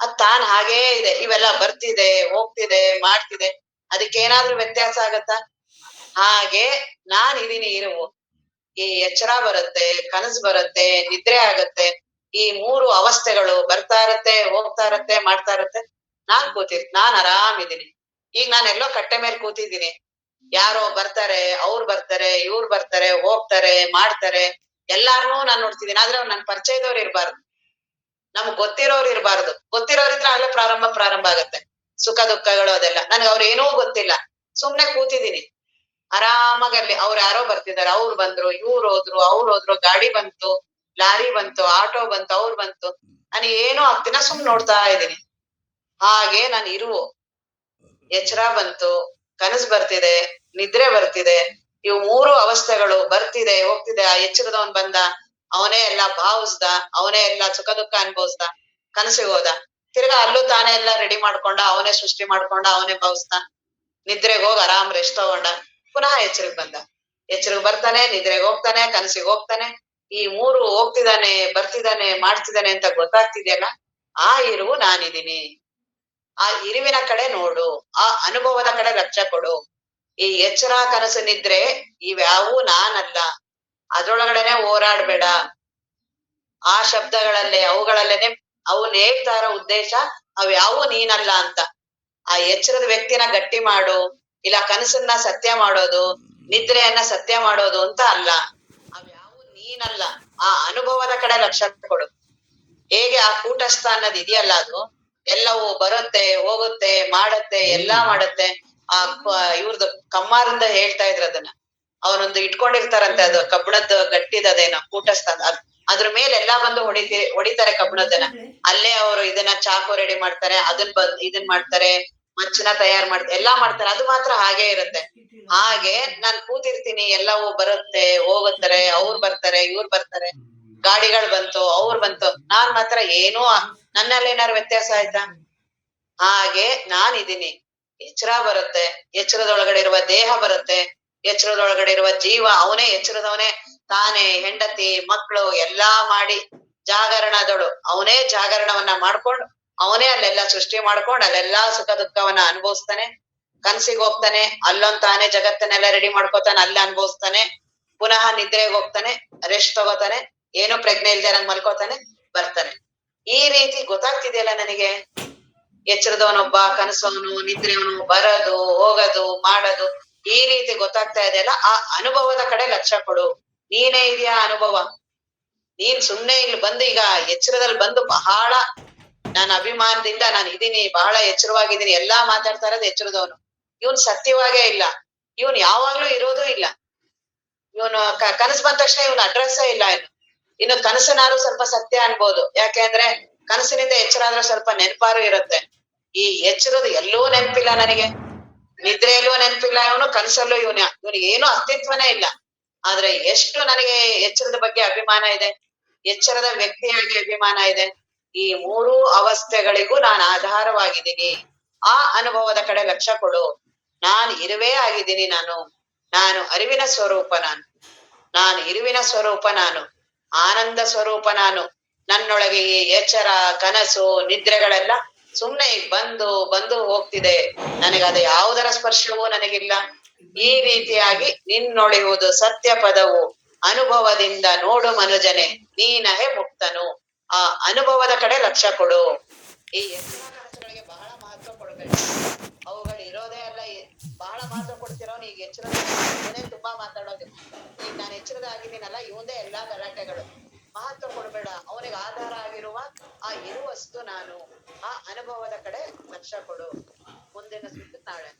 ಅದ್ ತಾನ್ ಹಾಗೇ ಇದೆ. ಇವೆಲ್ಲ ಬರ್ತಿದೆ, ಹೋಗ್ತಿದೆ, ಮಾಡ್ತಿದೆ. ಅದಕ್ಕೇನಾದ್ರೂ ವ್ಯತ್ಯಾಸ ಆಗತ್ತಾ? ಹಾಗೆ ನಾನ್ ಇದೀನಿ ಇರುವು. ಈ ಎಚ್ಚರ ಬರುತ್ತೆ, ಕನಸು ಬರುತ್ತೆ, ನಿದ್ರೆ ಆಗತ್ತೆ. ಈ ಮೂರು ಅವಸ್ಥೆಗಳು ಬರ್ತಾ ಇರತ್ತೆ, ಹೋಗ್ತಾ ಇರತ್ತೆ, ಮಾಡ್ತಾ ಇರತ್ತೆ. ನಾನ್ ಆರಾಮಿದ್ದೀನಿ. ಈಗ ನಾನೆಲ್ಲೋ ಕಟ್ಟೆ ಮೇಲೆ ಕೂತಿದ್ದೀನಿ. ಯಾರೋ ಬರ್ತಾರೆ, ಅವ್ರು ಬರ್ತಾರೆ, ಇವ್ರು ಬರ್ತಾರೆ, ಹೋಗ್ತಾರೆ, ಮಾಡ್ತಾರೆ. ಎಲ್ಲಾರ್ನೂ ನಾನ್ ನೋಡ್ತಿದ್ದೀನಿ. ಆದ್ರೆ ಅವ್ರು ನನ್ ಪರಿಚಯದವ್ರು ಇರ್ಬಾರ್ದು, ನಮ್ಗ್ ಗೊತ್ತಿರೋರು ಇರ್ಬಾರ್ದು. ಗೊತ್ತಿರೋರಿದ್ರೆ ಆಗ್ಲೇ ಪ್ರಾರಂಭ ಆಗತ್ತೆ ಸುಖ ದುಃಖಗಳು ಅದೆಲ್ಲ. ನನ್ಗೆ ಅವ್ರು ಏನೂ ಗೊತ್ತಿಲ್ಲ, ಸುಮ್ನೆ ಕೂತಿದ್ದೀನಿ ಆರಾಮಾಗಿ. ಅಲ್ಲಿ ಅವ್ರು ಯಾರೋ ಬರ್ತಿದಾರೆ, ಅವ್ರು ಬಂದ್ರು, ಇವ್ರು ಹೋದ್ರು, ಅವ್ರು ಹೋದ್ರು, ಗಾಡಿ ಬಂತು, ಲಾರಿ ಬಂತು, ಆಟೋ ಬಂತು, ಅವ್ರು ಬಂತು. ನಾನು ಏನೂ ಆಗ್ತಿನ, ಸುಮ್ನೆ ನೋಡ್ತಾ ಇದ್ದೀನಿ. ಹಾಗೆ ನಾನು ಇರುವು. ಎಚ್ಚರ ಬಂತು, ಕನಸು ಬರ್ತಿದೆ, ನಿದ್ರೆ ಬರ್ತಿದೆ. ಇವು ಮೂರು ಅವಸ್ಥೆಗಳು ಬರ್ತಿದೆ, ಹೋಗ್ತಿದೆ. ಆ ಎಚ್ಚರದವನ್ ಬಂದ, ಅವನೇ ಎಲ್ಲಾ ಭಾವಿಸ್ದ, ಅವನೇ ಎಲ್ಲಾ ಸುಖ ದುಃಖ ಅನ್ಭವಿಸ್ದ. ಕನಸಿಗೆ ಹೋದ, ತಿರ್ಗಾ ಅಲ್ಲೂ ತಾನೇ ಎಲ್ಲ ರೆಡಿ ಮಾಡ್ಕೊಂಡ, ಅವನೇ ಸೃಷ್ಟಿ ಮಾಡ್ಕೊಂಡ, ಅವನೇ ಭಾವಿಸ್ದ. ನಿದ್ರೆಗೆ ಹೋಗಿ ಆರಾಮ್ ರೆಸ್ಟ್ ತಗೊಂಡ, ಪುನಃ ಎಚ್ಚರಿಗ್ ಬಂದ. ಎಚ್ಚರಿಗ್ ಬರ್ತಾನೆ, ನಿದ್ರೆಗೆ ಹೋಗ್ತಾನೆ, ಕನಸಿಗೆ ಹೋಗ್ತಾನೆ. ಈ ಮೂರು ಹೋಗ್ತಿದಾನೆ, ಬರ್ತಿದಾನೆ, ಮಾಡ್ತಿದಾನೆ ಅಂತ ಗೊತ್ತಾಗ್ತಿದ್ಯಲ್ಲ, ಆ ಇರುವು ನಾನಿದ್ದೀನಿ. ಆ ಇರುವಿನ ಕಡೆ ನೋಡು, ಆ ಅನುಭವದ ಕಡೆ ಲಕ್ಷ್ಯ ಕೊಡು. ಈ ಎಚ್ಚರ, ಕನಸು, ನಿದ್ರೆ ಇವ್ಯಾವೂ ನಾನಲ್ಲ. ಅದ್ರೊಳಗಡೆನೆ ಹೋರಾಡ್ಬೇಡ. ಆ ಶಬ್ದಗಳಲ್ಲೇ, ಅವುಗಳಲ್ಲೇನೆ ಅವನ್ ಹೇಳ್ತಾ ಇರೋ ಉದ್ದೇಶ ಅವ್ಯಾವೂ ನೀನಲ್ಲ ಅಂತ. ಆ ಎಚ್ಚರದ ವ್ಯಕ್ತಿನ ಗಟ್ಟಿ ಮಾಡು, ಇಲ್ಲ ಕನಸನ್ನ ಸತ್ಯ ಮಾಡೋದು, ನಿದ್ರೆಯನ್ನ ಸತ್ಯ ಮಾಡೋದು ಅಂತ ಅಲ್ಲ. ಅವ್ಯಾವೂ ನೀನಲ್ಲ. ಆ ಅನುಭವದ ಕಡೆ ಲಕ್ಷ್ಯ ಕೊಡು. ಹೇಗೆ ಆ ಕೂಟಸ್ಥ ಅನ್ನೋದು ಇದೆಯಲ್ಲ, ಅದು ಎಲ್ಲವೂ ಬರುತ್ತೆ, ಹೋಗುತ್ತೆ, ಮಾಡತ್ತೆ, ಎಲ್ಲಾ ಮಾಡತ್ತೆ. ಇವ್ರದ್ದು ಕಮ್ಮಾರಿಂದ ಹೇಳ್ತಾ ಇದ್ರ ಅದನ್ನ. ಅವನೊಂದು ಇಟ್ಕೊಂಡಿರ್ತಾರಂತೆ, ಅದು ಕಬ್ಬಣದ ಗಟ್ಟಿದದೇನೋ ಕೂಟಸ್ಥ. ಅದ್ರ ಮೇಲೆ ಎಲ್ಲಾ ಬಂದು ಹೊಡಿತಾರೆ ಕಬ್ಬಣದನ್ನ. ಅಲ್ಲೇ ಅವರು ಇದನ್ನ ಚಾಕು ರೆಡಿ ಮಾಡ್ತಾರೆ, ಇದನ್ ಮಾಡ್ತಾರೆ, ಮಚ್ಚನ ತಯಾರು ಮಾಡ್ತಾರೆ, ಎಲ್ಲಾ ಮಾಡ್ತಾರೆ. ಅದು ಮಾತ್ರ ಹಾಗೆ ಇರುತ್ತೆ. ಹಾಗೆ ನಾನ್ ಕೂತಿರ್ತೀನಿ, ಎಲ್ಲವೂ ಬರುತ್ತೆ, ಹೋಗುತ್ತಾರೆ, ಅವ್ರು ಬರ್ತಾರೆ, ಇವ್ರು ಬರ್ತಾರೆ, ಗಾಡಿಗಳು ಬಂತು, ಅವ್ರು ಬಂತು. ನಾನ್ ಮಾತ್ರ ಏನೂ ನನ್ನಲ್ಲಿ ಏನಾರು ವ್ಯತ್ಯಾಸ ಆಯ್ತಾ? ಹಾಗೆ ನಾನಿದ್ದೀನಿ. ಎಚ್ಚರ ಬರುತ್ತೆ, ಎಚ್ಚರದೊಳಗಡೆ ಇರುವ ದೇಹ ಬರುತ್ತೆ, ಎಚ್ಚರದೊಳಗಡೆ ಇರುವ ಜೀವ ಅವನೇ, ಎಚ್ಚರದವನೇ ತಾನೇ ಹೆಂಡತಿ ಮಕ್ಕಳು ಎಲ್ಲಾ ಮಾಡಿ ಜಾಗರಣದಳು ಅವನೇ ಜಾಗರಣವನ್ನ ಮಾಡ್ಕೊಂಡು, ಅವನೇ ಅಲ್ಲೆಲ್ಲಾ ಸೃಷ್ಟಿ ಮಾಡ್ಕೊಂಡು ಅಲ್ಲೆಲ್ಲಾ ಸುಖ ದುಃಖವನ್ನ ಅನುಭವಿಸ್ತಾನೆ. ಕನ್ಸಿಗೆ ಹೋಗ್ತಾನೆ, ಅಲ್ಲೊಂದ್ ತಾನೇ ಜಗತ್ತನ್ನೆಲ್ಲ ರೆಡಿ ಮಾಡ್ಕೋತಾನೆ, ಅಲ್ಲೇ ಅನುಭವಿಸ್ತಾನೆ. ಪುನಃ ನಿದ್ರೆಗೆ ಹೋಗ್ತಾನೆ, ರೆಸ್ಟ್ ತಗೋತಾನೆ, ಏನು ಪ್ರಜ್ಞೆ ಇಲ್ದೆ ನಂಗೆ ಮಲ್ಕೋತಾನೆ, ಬರ್ತಾನೆ. ಈ ರೀತಿ ಗೊತ್ತಾಗ್ತಿದೆಯಲ್ಲ ನನಗೆ. ಎಚ್ಚರದವನೊಬ್ಬ, ಕನಸವನು, ನಿದ್ರೆಯವನು, ಬರೋದು, ಹೋಗೋದು, ಮಾಡೋದು, ಈ ರೀತಿ ಗೊತ್ತಾಗ್ತಾ ಇದೆಯಲ್ಲ. ಆ ಅನುಭವದ ಕಡೆ ಲಕ್ಷ್ಯ ಕೊಡು. ನೀನೇ ಇದೆಯಾ ಅನುಭವ. ನೀನ್ ಸುಮ್ನೆ ಇಲ್ಲಿ ಬಂದು, ಈಗ ಎಚ್ಚರದಲ್ಲಿ ಬಂದು ಬಹಳ ನಾನು ಅಭಿಮಾನದಿಂದ ನಾನು ಇದೀನಿ, ಬಹಳ ಎಚ್ಚರವಾಗಿದ್ದೀನಿ, ಎಲ್ಲಾ ಮಾತಾಡ್ತಾ ಇರೋದು ಎಚ್ಚರದವನು. ಇವನ್ ಸತ್ಯವಾಗೇ ಇಲ್ಲ, ಇವನ್ ಯಾವಾಗ್ಲೂ ಇರೋದು ಇಲ್ಲ. ಇವನು ಕನಸು ಬಂದ ತಕ್ಷಣ ಇವನ್ ಅಡ್ರೆಸ್ಸೇ ಇಲ್ಲ. ಇನ್ನು ಕನಸನಾರು ಸ್ವಲ್ಪ ಸತ್ಯ ಅನ್ಬೋದು, ಯಾಕೆಂದ್ರೆ ಕನಸಿನಿಂದ ಎಚ್ಚರ ಆದ್ರೆ ಸ್ವಲ್ಪ ನೆನಪಾರು ಇರುತ್ತೆ. ಈ ಎಚ್ಚರದ ಎಲ್ಲೂ ನೆನಪಿಲ್ಲ ನನಗೆ. ನಿದ್ರೆಯಲ್ಲೂ ನೆನಪಿಲ್ಲ ಇವನು, ಕನಸಲ್ಲೂ ಇವನಿಗೆ ಏನು ಅಸ್ತಿತ್ವನೇ ಇಲ್ಲ. ಆದ್ರೆ ಎಷ್ಟು ನನಗೆ ಎಚ್ಚರದ ಬಗ್ಗೆ ಅಭಿಮಾನ ಇದೆ, ಎಚ್ಚರದ ವ್ಯಕ್ತಿಯಾಗಿ ಅಭಿಮಾನ ಇದೆ. ಈ ಮೂರೂ ಅವಸ್ಥೆಗಳಿಗೂ ನಾನು ಆಧಾರವಾಗಿದ್ದೀನಿ. ಆ ಅನುಭವದ ಕಡೆ ಲಕ್ಷ್ಯ ಕೊಡು. ನಾನು ಇರುವೇ ಆಗಿದ್ದೀನಿ. ನಾನು ಅರಿವಿನ ಸ್ವರೂಪ. ನಾನು ಇರುವಿನ ಸ್ವರೂಪ. ನಾನು ಆನಂದ ಸ್ವರೂಪ. ನನ್ನೊಳಗೆ ಈ ಎಚ್ಚರ, ಕನಸು, ನಿದ್ರೆಗಳೆಲ್ಲ ಸುಮ್ನೆ ಈಗ ಬಂದು ಹೋಗ್ತಿದೆ. ನನಗದು ಯಾವುದರ ಸ್ಪರ್ಶವೂ ನನಗಿಲ್ಲ. ಈ ರೀತಿಯಾಗಿ ನಿನ್ನೊಳೆಯುವುದು ಸತ್ಯ ಪದವು ಅನುಭವದಿಂದ ನೋಡು ಮನುಜನೆ, ನೀನಹೆ ಮುಕ್ತನು. ಆ ಅನುಭವದ ಕಡೆ ಲಕ್ಷ್ಯ ಕೊಡು. ಈ ಎಚ್ಚರ ಕನಸುಗಳಿಗೆ ಬಹಳ ಮಹತ್ವ ಕೊಡ್ಬೇಕು. ಅವುಗಳು ಇರೋದೇ ಅಲ್ಲ. ಬಹಳ ಮಹತ್ವ ಕೊಡ್ತಿರೋನು ಈಗ ಎಚ್ಚರನೇ ತುಂಬಾ ಮಾತಾಡೋದು. ಈಗ ನಾನು ಎಚ್ಚರದ ಆಗಿದ್ದೀನಲ್ಲ, ಇವಂದೇ ಎಲ್ಲಾ ಗಲಾಟೆಗಳು. ಮಹತ್ವ ಕೊಡ್ಬೇಡ. ಅವನಿಗೆ ಆಧಾರ ಆಗಿರುವ ಆ ಇರುವಸ್ತು ನಾನು. ಆ ಅನುಭವದ ಕಡೆ ಲಕ್ಷ್ಯ ಕೊಡು. ಮುಂದಿನ ಸುತ್ತು ನಾಳೆ.